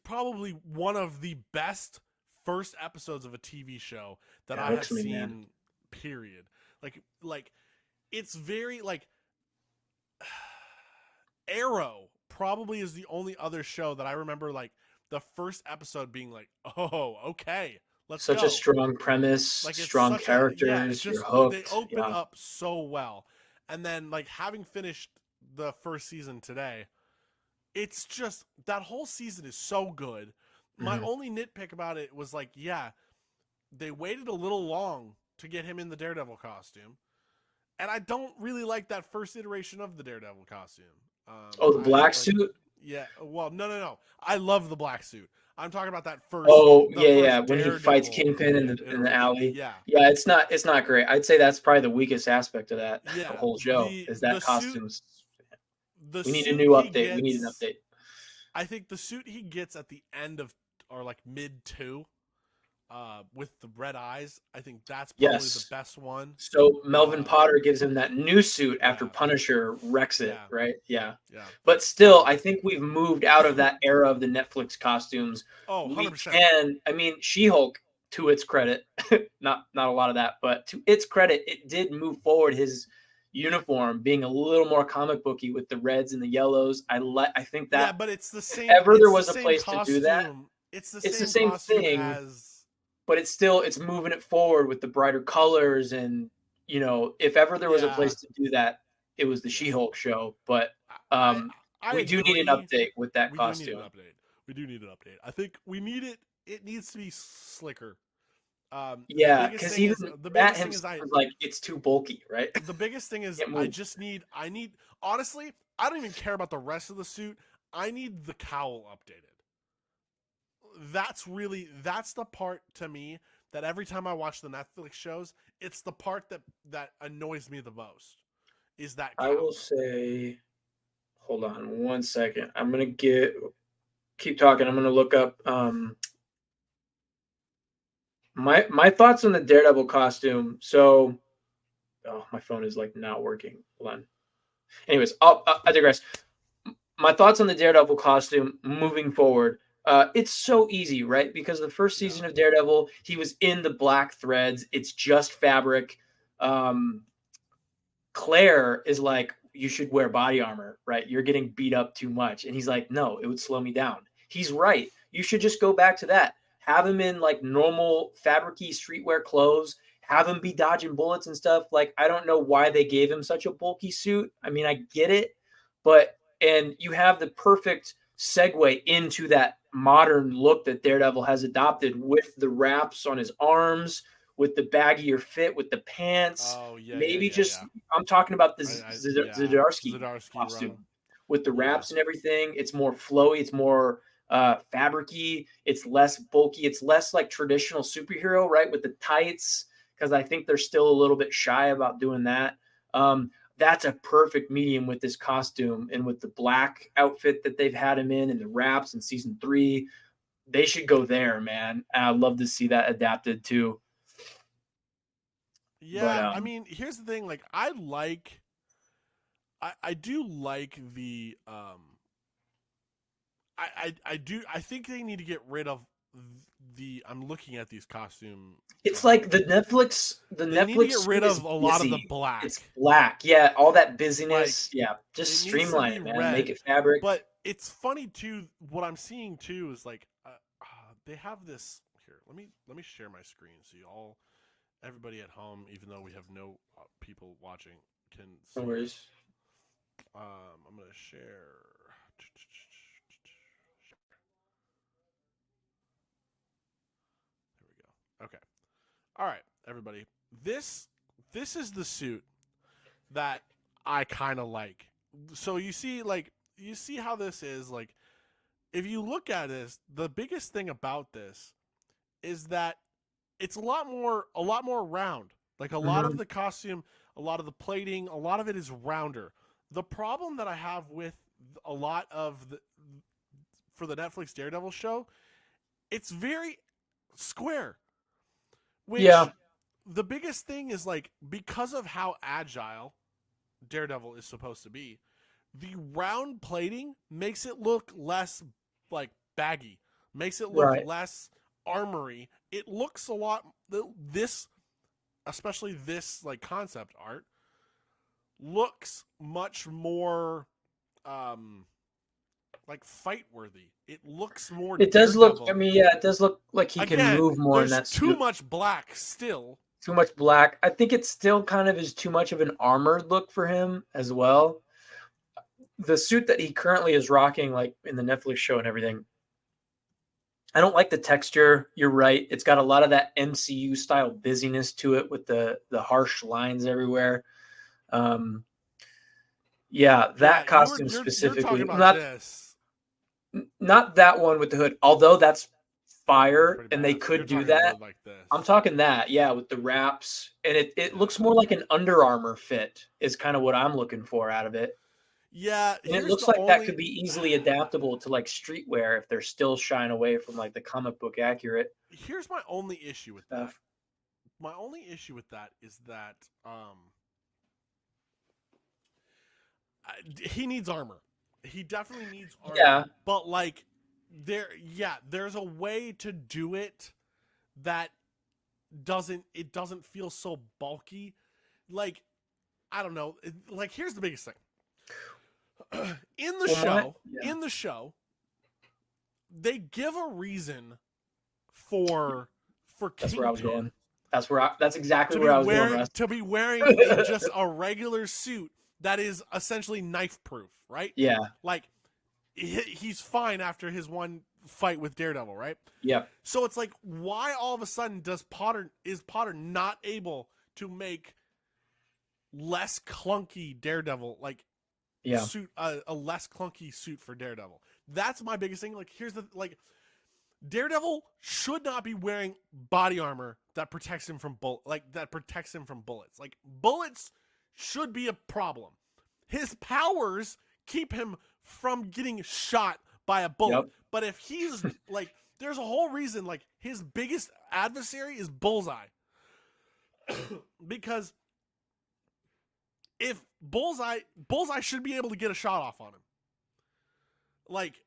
probably one of the best first episodes of a TV show that Yeah, I have hooks me, man. seen. Period. Like it's very like Arrow probably is the only other show that I remember like the first episode being like, oh, okay, Let's Such a go. strong premise, Like it's strong such a it's characters. You're just they hooked. open Yeah. up so well, and then like having finished the first season today, it's just that whole season is so good. My Mhm. only nitpick about it was like, yeah, they waited a little long to get him in the Daredevil costume, and I don't really like that first iteration of the Daredevil costume. Oh, the I black like, suit. yeah, well, no. I love the black suit. I'm talking about Oh the yeah, yeah. first When he fights Daredevil Kingpin in the alley. Yeah, Yeah, it's not great. I'd say that's probably the weakest aspect of that yeah. whole show is The that suit costumes. the We need a suit new he update. We need an gets. update. I think the suit he gets at the end of or like mid two, with the red eyes. I think that's probably the Yes. best one. So Melvin Um, Potter gives him that new suit after yeah, Punisher wrecks it, yeah, right? Yeah. yeah. But still, Um, I think we've moved out of that era of the Netflix costumes. oh, We 100%. can, I mean, She-Hulk, to its credit, not a lot of that, but to its credit, it did move forward his uniform being a little more comic booky with the reds and the yellows. I think Yeah, that but it's the if same. ever there It's the was a same place to do that, costume. It's the it's the same same costume thing, as. but it's moving it forward with the brighter colors. And if ever there was a Yeah, place to do that, it was the yeah. She-Hulk show. But I I we do need an agree. update with that We do need an costume. update. We do need an update. I think we need it. It needs to be slicker. The Yeah, biggest because thing even is the that biggest thing is himself I is like it's too bulky, right? the biggest thing is Can't move. I need honestly I don't even care about the rest of the suit. I need the cowl updated. That's the part to me that every time I watch the Netflix shows, it's the part that annoys me the most is that I will cowl. say, hold on one second. I'm gonna keep talking. I'm gonna look up my thoughts on the Daredevil costume. So, oh, my phone is like not working. Hold on. Anyways, I digress. My thoughts on the Daredevil costume moving forward. It's so easy, right? Because the first Yeah. season of Daredevil, he was in the black threads. It's just fabric. Um, Claire is like, you should wear body armor, right? You're getting beat up too much. And he's like, no, it would slow me down. He's right. You should just go back to that. Have him in like normal fabricy streetwear clothes. Have him be dodging bullets and stuff. Like, I don't know why they gave him such a bulky suit. I mean, I get it, but and you have the perfect segue into that modern look that Daredevil has adopted with the wraps on his arms, with the baggier fit, with the pants. Oh yeah, yeah, Maybe yeah, just yeah. I'm talking about the Yeah. Zdarsky Zdarsky run. costume with the Yeah. wraps and everything. It's more flowy. It's more fabricy. It's less bulky. It's less like traditional superhero, right? With the tights, because I think they're still a little bit shy about doing that. That's a perfect medium with this costume and with the black outfit that they've had him in and the wraps in season 3. They should go there, man. And I'd love to see that adapted too. But Yeah, I mean, here's the thing. Like, I do like the I think they need to get rid of the. I'm looking at these costume. it's like the They need to Netflix get rid suite is of a lot of the busy. black. It's black. Yeah, all that Like, busyness. Yeah, just it needs to streamline be it, man. Make red. it fabric. But it's funny too. What I'm seeing too is like they have this here. Let me share my screen so you all, everybody at home, even though we have no people watching, can see No this. worries. I'm gonna share. There we go. Okay. All right, everybody. This is the suit that I kind of like. So you see how this is like. If you look at this, the biggest thing about this is that it's a lot more round. Like a lot of Mm-hmm. the costume, a lot of the plating, a lot of it is rounder. The problem that I have with a lot of the for the Netflix Daredevil show, it's very square, which Yeah, the biggest thing is like because of how agile Daredevil is supposed to be, the round plating makes it look less like baggy, makes it look right. less armory. It looks a lot this especially this like concept art looks much more um like fight worthy. It looks more It does look. I Daredevil. mean, yeah, it does look like he can Again, move more in there's that too suit. much black still. Too much black. I think it still kind of is too much of an armored look for him as well. The suit that he currently is rocking, like in the Netflix show and everything, I don't like the texture. You're right. It's got a lot of that MCU style busyness to it with the harsh lines everywhere. Um, yeah, Yeah, that costume you're talking specifically, about this. not that one with the hood. Although that's That's fire, pretty and they badass. You're could do talking about that. it like this. I'm talking that, yeah, with the wraps, and it Yeah. looks more like an Under Armour fit. Is kind of what I'm looking for out of it. Yeah, And it here's looks the like that only could be easily adaptable to like streetwear if they're still shying away from like the comic book accurate here's my only issue with that. stuff. My only issue with that is that he needs armor. He definitely needs armor. Yeah, But like there's a way to do it that doesn't feel so bulky. Like I don't know. Like here's the biggest thing. well, yeah, In the show, they give a reason for that's where I was Kingpin going. That's exactly where I was going, Russ. to be wearing just a regular suit that is essentially knife proof, right? Yeah, Like he's fine after his one fight with Daredevil, right? yeah, So it's like, why all of a sudden is Potter not able to make less clunky Daredevil like yeah, suit a less clunky suit for Daredevil? That's my biggest thing. Like here's the like Daredevil should not be wearing body armor that protects him from bullets. Like bullets should be a problem. His powers keep him from getting shot by a bullet. yep, But if he's like there's a whole reason like his biggest adversary is Bullseye. Because if Bullseye should be able to get a shot off on him. Like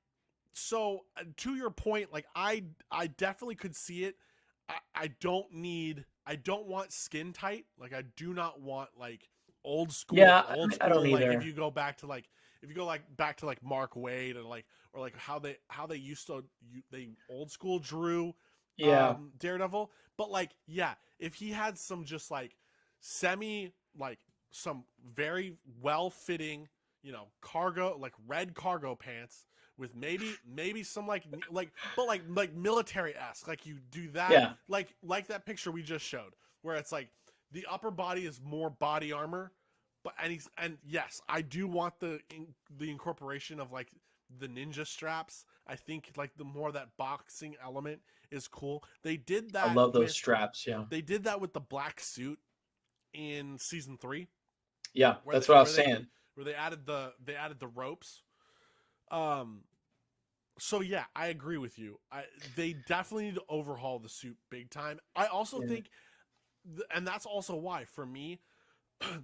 so to your point, like I definitely could see it. I don't want skin tight. Like I do not want like old school yeah. I don't like either. if you go back to like Mark Waid and like or like how they used to they old school drew Yeah, Daredevil. But like yeah, if he had some just like semi like some very well fitting, cargo like red cargo pants with maybe some like but like military-esque, like you do that yeah, like that picture we just showed where it's like the upper body is more body armor, but and yes, I do want the incorporation of like the ninja straps. I think like the more that boxing element is cool. I love those straps. Yeah, They did that with the black suit in season 3 yeah. That's what I was saying. where they added the ropes. So yeah, I agree with you. They definitely need to overhaul the suit big time. I also Yeah. think, and that's also why for me,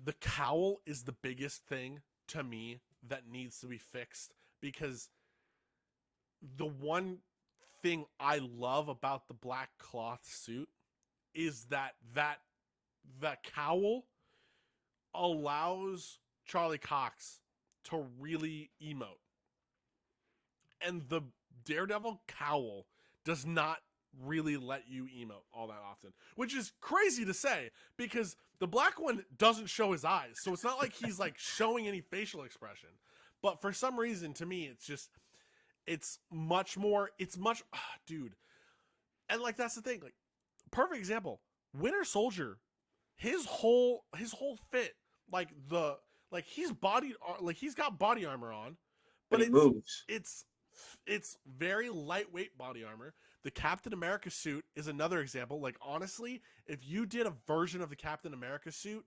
the cowl is the biggest thing to me that needs to be fixed, because the one thing I love about the black cloth suit is that cowl allows Charlie Cox to really emote. And the Daredevil cowl does not really let you emote all that often, which is crazy to say because the black one doesn't show his eyes. So it's not like he's like showing any facial expression. But for some reason, to me, it's much, dude. And like, that's the thing, like perfect example, Winter Soldier, his whole fit, like he's he's got body armor on, But but he moves. it's very lightweight body armor. The Captain America suit is another example. Like honestly, if you did a version of the Captain America suit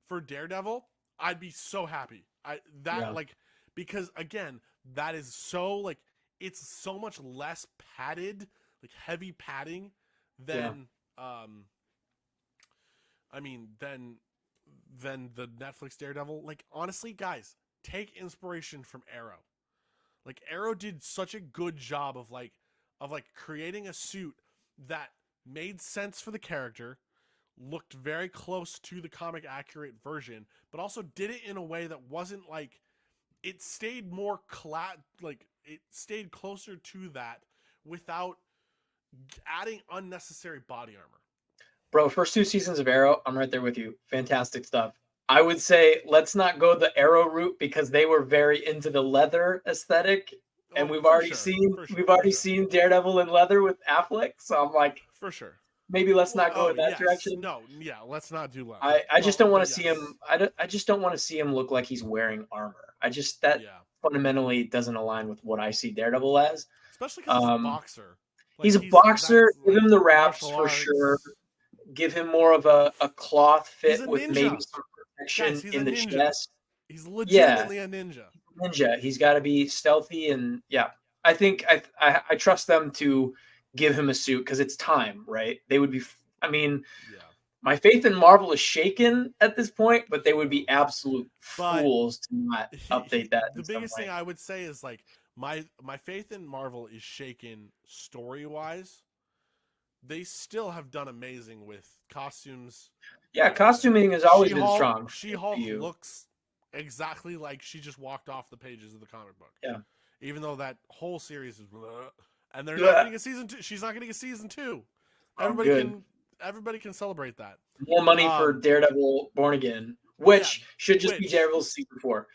for Daredevil, I'd be so happy. Yeah. Because again, that is so like it's so much less padded, like heavy padding than I mean than the Netflix Daredevil. Like honestly, guys, take inspiration from Arrow. Like Arrow did such a good job of creating a suit that made sense for the character, looked very close to the comic accurate version, but also did it in a way that wasn't like it stayed more it stayed closer to that without adding unnecessary body armor. Bro, first 2 seasons of Arrow, I'm right there with you. Fantastic stuff. I would say let's not go the Arrow route because they were very into the leather aesthetic, and we've already seen Daredevil in leather with Affleck. So I'm like, for sure, maybe let's not go in that direction. No, yeah, let's not do leather. I just don't want to see him. I just don't want to see him look like he's wearing armor. Fundamentally doesn't align with what I see Daredevil as. Especially because he's a boxer. Like, he's a boxer. Give him the wraps for sure. Give him more of a cloth fit with maybe some protection in the chest. He's legitimately a ninja. He's got to be stealthy, and I think I trust them to give him a suit because it's time, right? They would be. I mean, my faith in Marvel is shaken at this point, but they would be absolute fools to not update that. The biggest thing I would say is like my faith in Marvel is shaken story-wise. They still have done amazing with costumes. Yeah, costuming has always been strong. She-Hulk looks exactly like she just walked off the pages of the comic book. Yeah. Even though that whole series is and they're not getting a season 2. She's not getting a season 2. Everybody can celebrate that. More money for Daredevil Born Again, which should just be Daredevil's season 4.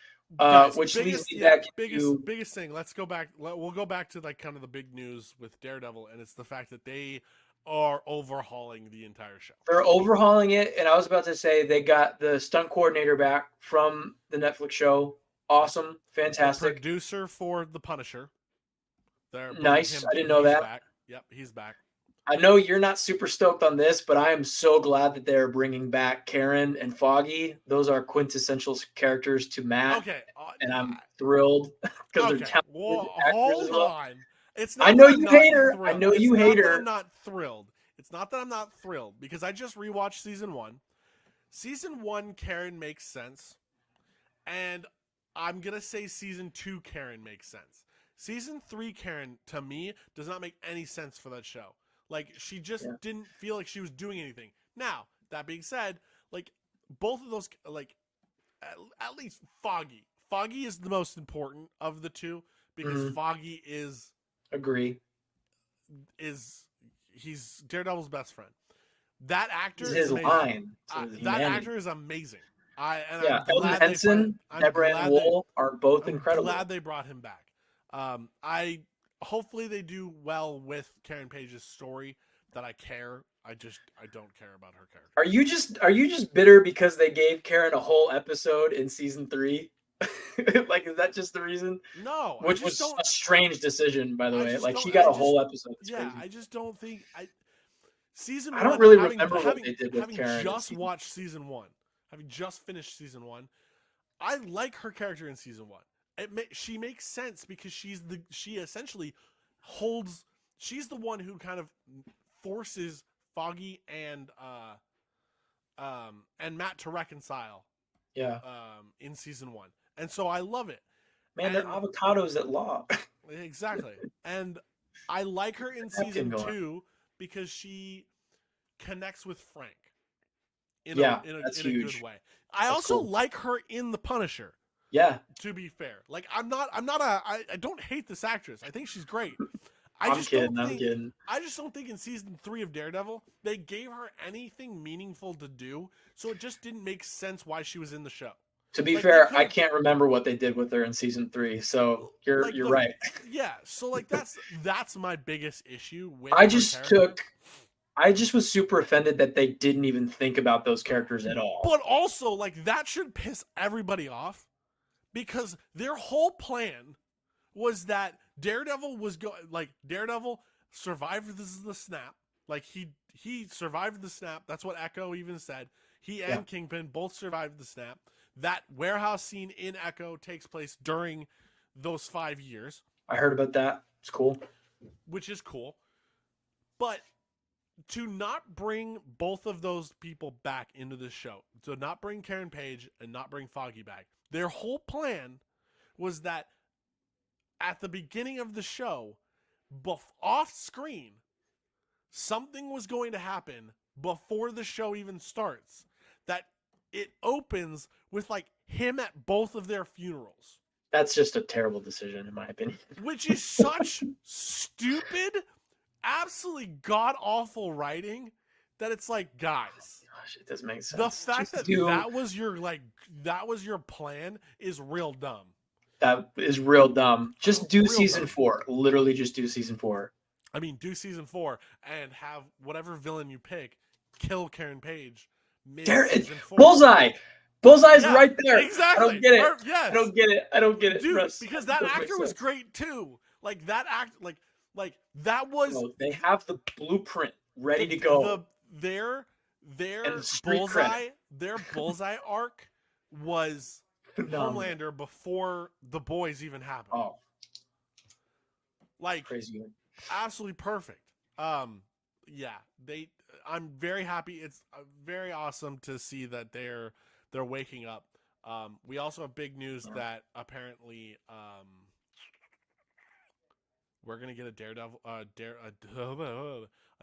Which leads me back to biggest thing. Let's go back. We'll go back to like kind of the big news with Daredevil, and it's the fact that they are overhauling the entire show. They're overhauling it, and I was about to say they got the stunt coordinator back from the Netflix show. Awesome, fantastic. The producer for The Punisher. Nice. I didn't know that. Back. Yep, he's back. I know you're not super stoked on this, but I am so glad that they're bringing back Karen and Foggy. Those are quintessential characters to Matt. Okay. And I'm thrilled because they're talented. Hold on. It's not I know you hate her. I know you hate her. I'm not thrilled. It's not that I'm not thrilled because I just rewatched season 1. Season 1, Karen makes sense. And I'm going to say season 2, Karen makes sense. Season 3, Karen, to me, does not make any sense for that show. Like, she just didn't feel like she was doing anything. Now, that being said, like, both of those, like, at least Foggy. Foggy is the most important of the two because Foggy is... Agree. He's Daredevil's best friend. That actor is his line. That actor is amazing. Elton Henson, Deborah Ann Wool are both incredible. I'm glad they brought him back. Hopefully they do well with Karen Page's story. That I care. I don't care about her character. Are you just bitter because they gave Karen a whole episode in season 3? Like, is that just the reason? No, which was a strange decision, by the way. Like, she got a whole episode. Yeah, crazy. I just don't think season. I don't really remember what they did with Karen. Having just watched season 1, having just finished season 1, I like her character in season 1. She makes sense because she essentially holds. She's the one who kind of forces Foggy and Matt to reconcile. Yeah. In season 1. And so I love it. Man, they're avocados at law. Exactly. And I like her in season 2 because she connects with Frank in a good way. I also like her in The Punisher. Yeah. To be fair. Like I don't hate this actress. I think she's great. I'm kidding. I just don't think in season 3 of Daredevil they gave her anything meaningful to do, so it just didn't make sense why she was in the show. To be fair, I can't remember what they did with her in season 3, so you're right. Yeah, so like that's my biggest issue with I just was super offended that they didn't even think about those characters at all. But also, like, that should piss everybody off because their whole plan was that Daredevil Daredevil survived the snap. Like he survived the snap. That's what Echo even said. He and Kingpin both survived the snap. That warehouse scene in Echo takes place during those 5 years. I heard about that. It's cool. Which is cool. But to not bring both of those people back into the show, to not bring Karen Page and not bring Foggy back, their whole plan was that at the beginning of the show, off screen, something was going to happen before the show even starts. That it opens with like him at both of their funerals. That's just a terrible decision, in my opinion. which is such stupid, absolutely god awful writing that it's like, guys, Gosh, it doesn't make the sense. fact Just that do that was your plan is real dumb. that is real dumb. Just do Real season dumb. 4. Literally, just do season 4. I mean, do season 4 and have whatever villain you pick kill Karen Page mid season 4. Bullseye. Bullseye's right there. Exactly. I don't get it. Yes. I don't get it. I don't get it, dude. Russ. Because that actor was great too. Like that act, like that was. Bro, they have the blueprint ready to go. Their credit. their bullseye arc was Homelander before the boys even happened. Oh, like crazy, absolutely perfect. Yeah, I'm very happy. It's very awesome to see that they're waking up. We also have big news that apparently we're gonna get a Daredevil, a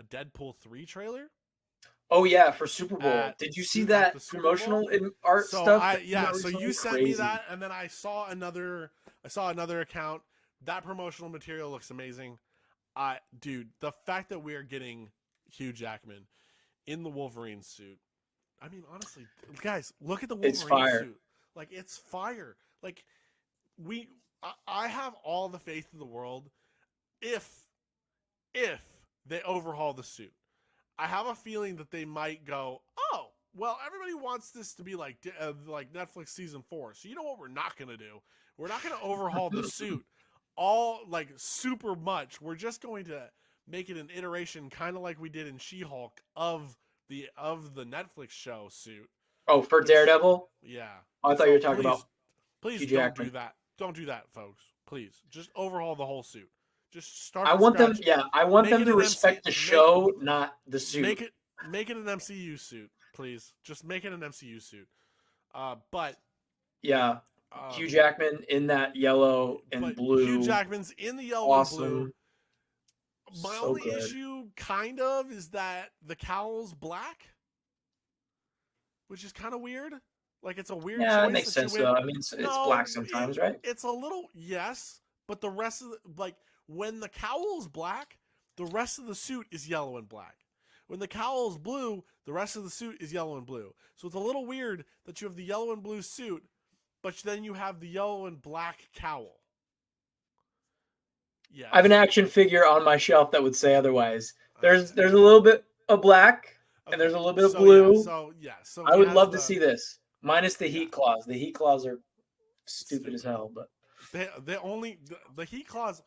Deadpool 3 trailer. Oh yeah, for Super Bowl. Did you see that promotional art stuff? So you sent me that, and then I saw another account. That promotional material looks amazing. Dude, the fact that we are getting Hugh Jackman in the Wolverine suit. I mean, honestly, guys, look at the Wolverine suit. Like, it's fire. Like, I have all the faith in the world if they overhaul the suit. I have a feeling that they might go, oh, well, everybody wants this to be like Netflix season 4. So you know what we're not going to do? We're not going to overhaul the suit all like super much. We're just going to make it an iteration kind of like we did in She-Hulk of the Netflix show suit. Oh, for Daredevil? Yeah. Oh, I thought you were talking about Please don't do that. Don't do that, folks. Please. Just overhaul the whole suit. Just start. I want them to respect the show, not the suit. Make it an MCU suit, please. Just make it an MCU suit. But yeah, Hugh Jackman in that yellow and blue. Hugh Jackman's in the yellow and blue. My only issue, kind of, is that the cowl's black, which is kind of weird. Like, it's a weird choice. Yeah, it makes sense, though. I mean, it's black sometimes, right? It's a little, yes, but the rest of when the cowl's black, the rest of the suit is yellow and black. When the cowl's blue, the rest of the suit is yellow and blue. So it's a little weird that you have the yellow and blue suit, but then you have the yellow and black cowl. Yeah. I have an action figure on my shelf that would say otherwise. There's a little bit of black and there's a little bit of blue. So I would love to see this. Minus the heat claws. The heat claws are stupid as hell, but the heat claws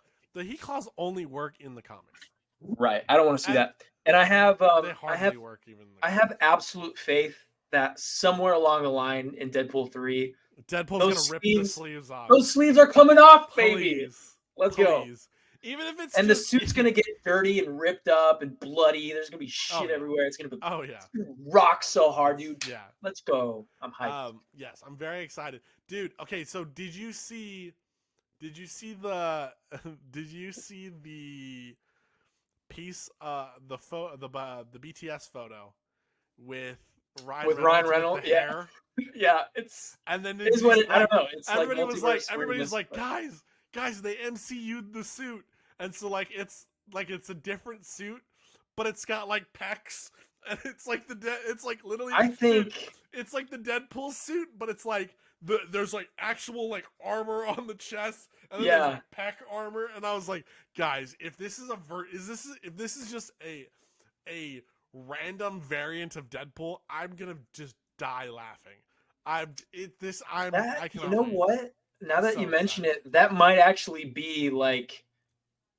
only work in the comics. Right. I don't want to see that. And I have work even I have absolute faith that somewhere along the line in Deadpool 3, Deadpool's gonna rip the sleeves off. Those sleeves are coming off, baby. Let's go. Even if it's the suit's gonna get dirty and ripped up and bloody. There's gonna be shit everywhere. It's gonna be rock so hard, dude. Yeah. Let's go. I'm hyped. Yes, I'm very excited, dude. Okay, so did you see the piece the BTS photo with Ryan Reynolds? Yeah. Yeah, it's and then it is what I don't know. It's everybody was like, guys, they MCU'd the suit, and so it's a different suit, but it's got like pecs, and it's like it's like literally. I think it's like the Deadpool suit, but it's like there's like actual like armor on the chest, and then there's like pec armor, and I was like, guys, if this is if this is just a random variant of Deadpool, I'm gonna just die laughing. You know what? Now that you mention it, that might actually be like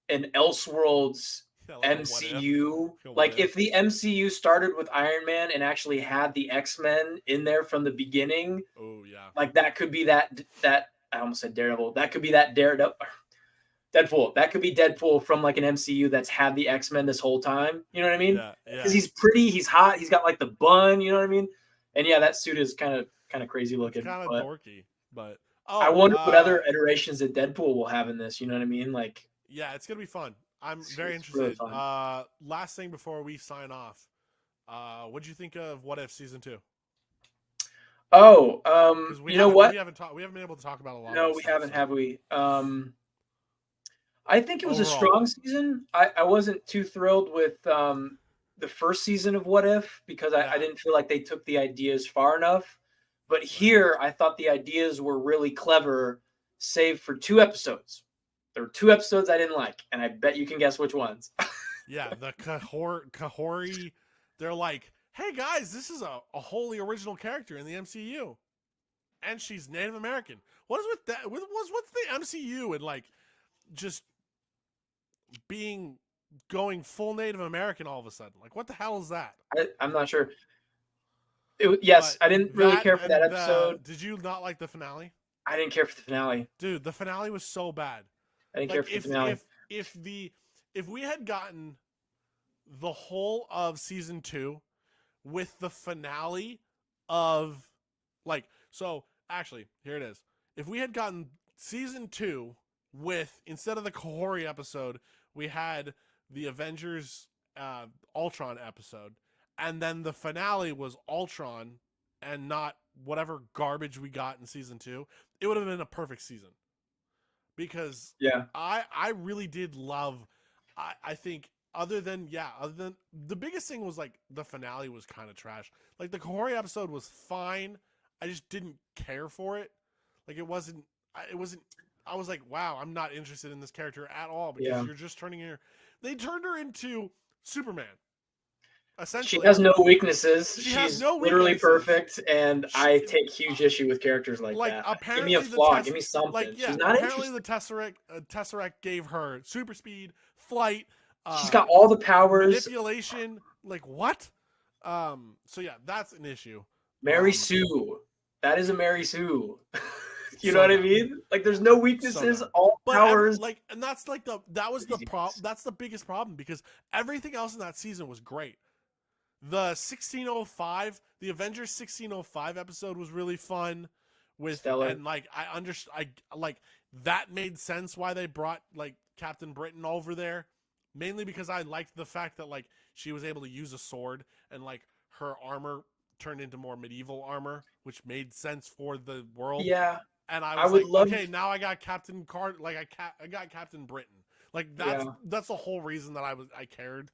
an Elseworlds MCU. Like if the MCU started with Iron Man and actually had the X-Men in there from the beginning. Oh yeah. Like that could be that I almost said Daredevil. That could be that Deadpool. That could be Deadpool from like an MCU that's had the X-Men this whole time. You know what I mean? Yeah. Because he's pretty, he's hot, he's got like the bun. You know what I mean? And yeah, that suit is kind of crazy looking. Kind of dorky, but I wonder what other iterations of Deadpool will have in this. You know what I mean? Like, yeah, it's gonna be fun. I'm very interested. Really last thing before we sign off, what'd you think of What If Season 2? Oh, Because you know what? we haven't been able to talk about a lot of No, this we stuff. haven't, So have we? I think it was a overall, strong season. I wasn't too thrilled with the first season of What If because I yeah, didn't feel like they took the ideas far enough. But right. here, I thought the ideas were really clever, save for 2 episodes. There were 2 episodes I didn't like, and I bet you can guess which ones. Yeah, the Kahori, they're like, hey guys, this is a wholly original character in the MCU, and she's Native American. What is with that? What's the MCU and like just being going full Native American all of a sudden? Like, what the hell is that? I'm not sure. Yes, But I didn't really that care for that and episode. did you not like the finale? I didn't care for the finale. Dude, the finale was so bad. I didn't care Like for the finale. if we had gotten the whole of season 2 with the finale of like so actually here it is. If we had gotten season 2 with instead of the Kahori episode, we had the Avengers Ultron episode, and then the finale was Ultron and not whatever garbage we got in season 2, it would have been a perfect season because Yeah, I really did love. I think other than the biggest thing was like the finale was kind of trash. Like the Kahori episode was fine. I just didn't care for it. Like it wasn't. It wasn't. I was like, wow, I'm not interested in this character at all because yeah. you're just turning her. They turned her into Superman. She Essentially, has no weaknesses. she has She's no literally weaknesses. perfect, and She, I take huge issue with characters like like that. Give me a apparently the flaw. test Give me like something. yeah She's not apparently the interesting. tesseract gave her super speed, flight, She's uh got all the powers. manipulation. Like what? So yeah, that's an issue. Mary um Sue. That is a Mary Sue. You know so what I dumb. mean? Like, there's no So weaknesses, dumb. all But powers. and that's like that was the Craziness. that's the biggest problem because everything else in that season was great. The 1605, the Avengers 1605 episode was really fun with Stellar. and like I like that made sense why they brought like Captain Britain over there. Mainly because I liked the fact that like she was able to use a sword and like her armor turned into more medieval armor, which made sense for the world. Yeah, And I I was would like, love. okay, now I got Captain Card, like I got Captain Britain. Like Yeah, that's the whole reason that I cared.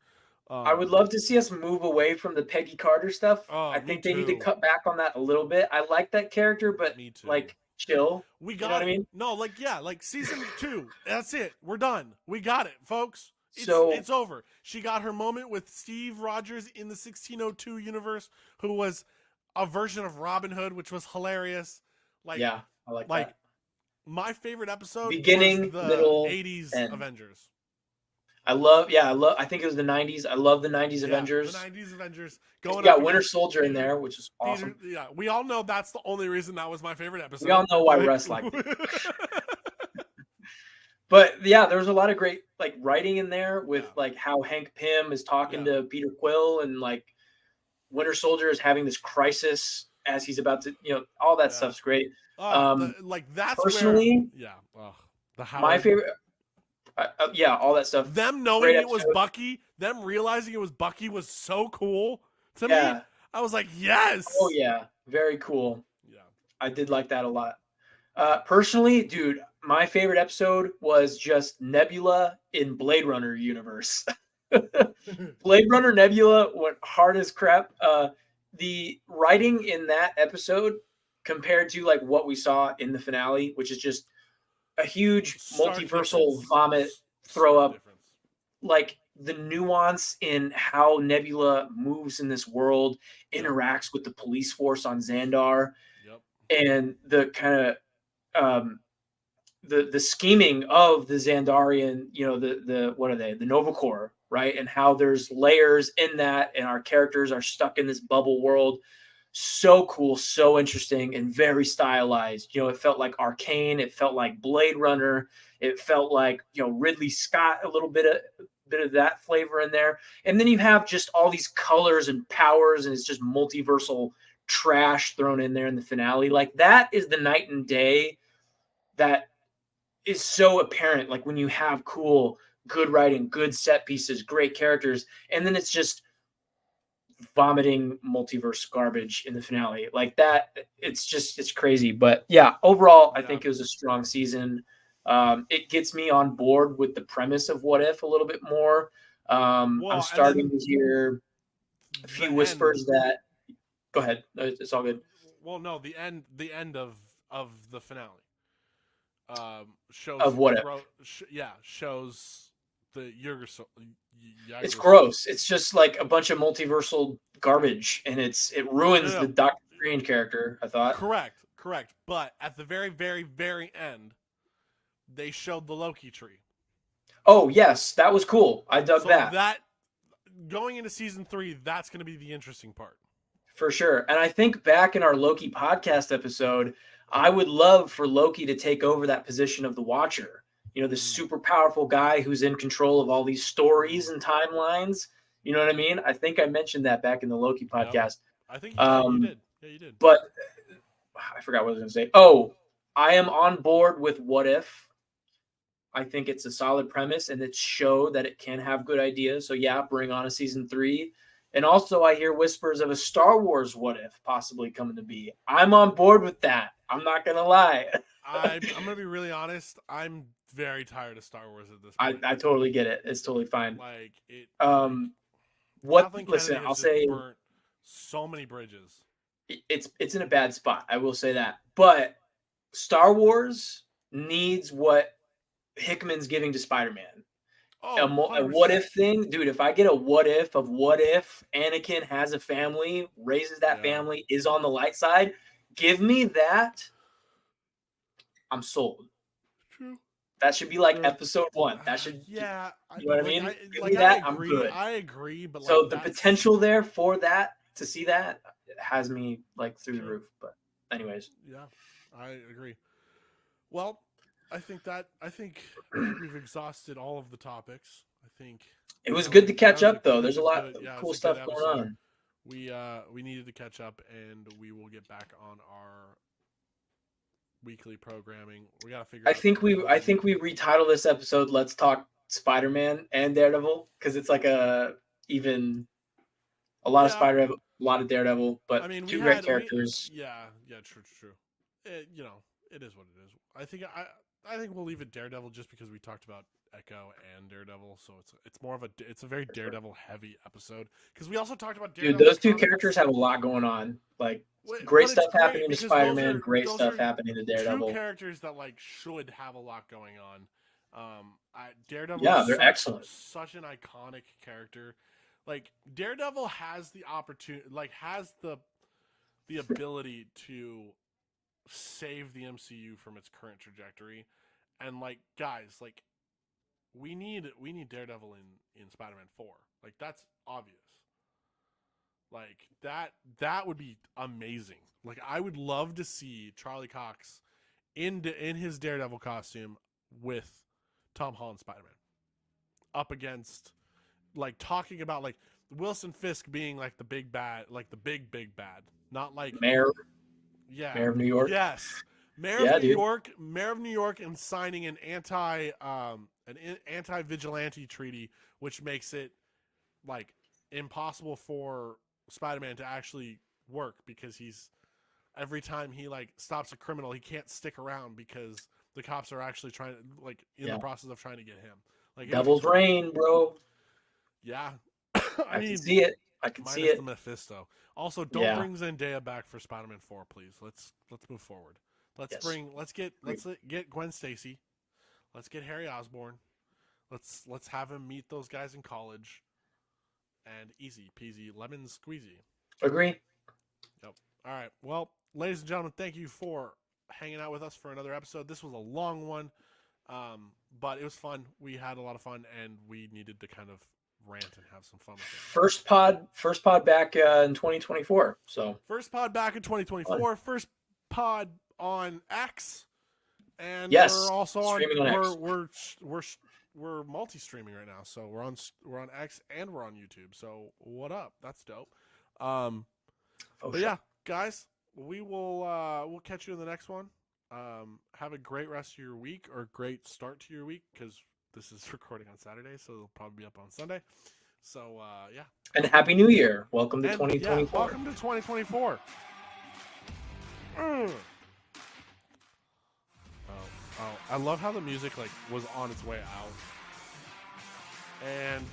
I would love to see us move away from the Peggy Carter stuff. I Oh, me think they need to too. cut back on that a little bit. I like that character, but Me too. like, chill. We You know what got I it. mean? No, like yeah, like season 2. That's it. We're done. We got it, folks. So It's over. She got her moment with Steve Rogers in the 1602 universe, who was a version of Robin Hood, which was hilarious. Like yeah, I like like that. my favorite episode was Beginning, the middle, 80s end. Avengers. I love. I think it was the '90s. I love the '90s Yeah, the Avengers. 90s Avengers You going up got Winter against Soldier in Peter there, which is Peter, awesome. yeah, we all know that's the only reason that was my favorite We all episode. know why Like, Russ liked it. But yeah, there's a lot of great like writing in there with yeah, like how Hank Pym is talking yeah, to Peter Quill and like Winter Soldier is having this crisis as he's about to, all that yeah. stuff's great. Like that's where, Personally, yeah. The my Howard, favorite, yeah, all that stuff. them Great knowing it was episode. Bucky, them realizing it was Bucky was so cool to me. Yeah. I was like, Oh yes. yeah, very cool. Yeah. I did like that a lot. Personally, dude, my favorite episode was just Nebula in Blade Runner universe. Blade Runner Nebula went hard as crap. The writing in that episode compared to like what we saw in the finale, which is just a huge Stark multiversal difference. vomit throw Stark up, difference. like the nuance in how Nebula moves in this world, Yep. interacts with the police force on Xandar, Yep. and the kind of um, the scheming of the Xandarian, the what are they, the Nova Corps, right? And how there's layers in that, and our characters are stuck in this bubble world. So cool, so interesting, and very stylized. It felt like Arcane. It felt like Blade Runner. It felt like Ridley Scott, a little bit of that flavor in there. And then you have just all these colors and powers, and it's just multiversal trash thrown in there in the finale. Like that is the night and day that is so apparent. Like when you have cool, good writing, good set pieces, great characters, and then it's just vomiting multiverse garbage in the finale. Like that, it's crazy. But yeah, overall, I think it was a strong season. It gets me on board with the premise of What If a little bit more. I'm starting to hear a few whispers that. Go ahead. It's all good. Well, no, the end of the finale shows Of What If. Shows the It's gross. It's just like a bunch of multiversal garbage, and it ruins the Doctor Strange character, I thought. Correct. But at the very, very, very end, they showed the Loki tree. Oh yes, that was cool. I dug that. That going into season 3, that's going to be the interesting part. For sure. And I think back in our Loki podcast episode, I would love for Loki to take over that position of the Watcher. You know, the super powerful guy who's in control of all these stories and timelines. You know what I mean? I think I mentioned that back in the Loki podcast. Yep. I think you did. Yeah, you did. But I forgot what I was going to say. Oh, I am on board with What If. I think it's a solid premise, and it showed that it can have good ideas. So yeah, bring on a season 3. And also, I hear whispers of a Star Wars What If possibly coming to be. I'm on board with that. I'm not going to lie. I'm going to be really honest. I'm very tired of Star Wars at this point. I totally get it. It's totally fine. Like it. Listen, I'll say burnt so many bridges. It's in a bad spot. I will say that. But Star Wars needs what Hickman's giving to Spider-Man. A what if thing, dude. If I get a what if Anakin has a family, raises that family, is on the light side, give me that. I'm sold. True. That should be like episode 1. That should, you know what I mean? Give me that. I'm good. I agree, but so the potential there for that to see that has me like through the roof. But anyways, yeah, I agree. Well. I think we've exhausted all of the topics. I think it was good to catch up, though. There's a lot of cool stuff going on. We needed to catch up, and we will get back on our weekly programming. We got to figure. I think we retitle this episode "Let's Talk Spider-Man and Daredevil" because it's like a lot of Spider-Man, a lot of Daredevil, but I mean, two great characters. True. It is what it is. I think we'll leave it Daredevil just because we talked about Echo and Daredevil, so it's a very Daredevil heavy episode because we also talked about Daredevil. Dude, those two characters have a lot going on. Like great stuff happening to Spider-Man, great stuff happening to Daredevil. Two characters that like should have a lot going on. Daredevil. Yeah, they're excellent. Such an iconic character. Like Daredevil has the opportunity, like has the ability to save the MCU from its current trajectory, and like guys, like we need Daredevil in Spider-Man 4. Like that's obvious. Like that would be amazing. Like I would love to see Charlie Cox in his Daredevil costume with Tom Holland Spider-Man up against, like, talking about like Wilson Fisk being like the big bad, like the big bad, not like Mayor of New York. Yes. Mayor of New York, and signing an anti-vigilante treaty, which makes it like impossible for Spider-Man to actually work because every time he like stops a criminal, he can't stick around because the cops are actually trying to the process of trying to get him. Like Devil's Reign, bro. Yeah. I can see it. I can see it. The Mephisto. Also, don't bring Zendaya back for Spider-Man 4, please. Let's move forward. Let's get Gwen Stacy. Let's get Harry Osborn. Let's have him meet those guys in college. And easy peasy lemon squeezy. Agree. Yep. All right. Well, ladies and gentlemen, thank you for hanging out with us for another episode. This was a long one, but it was fun. We had a lot of fun, and we needed to kind of rant and have some fun with it. First pod back in 2024. So first pod back in 2024. Fun. First pod on X, and yes, we're also streaming on X. We're multi-streaming right now. So we're on X and we're on YouTube. So what up? That's dope. Yeah, guys, we will we'll catch you in the next one. Have a great rest of your week, or great start to your week, because this is recording on Saturday, so it'll probably be up on Sunday. So yeah. And Happy New Year. Welcome to And 2024. yeah, welcome to 2024. Oh, I love how the music like was on its way out. And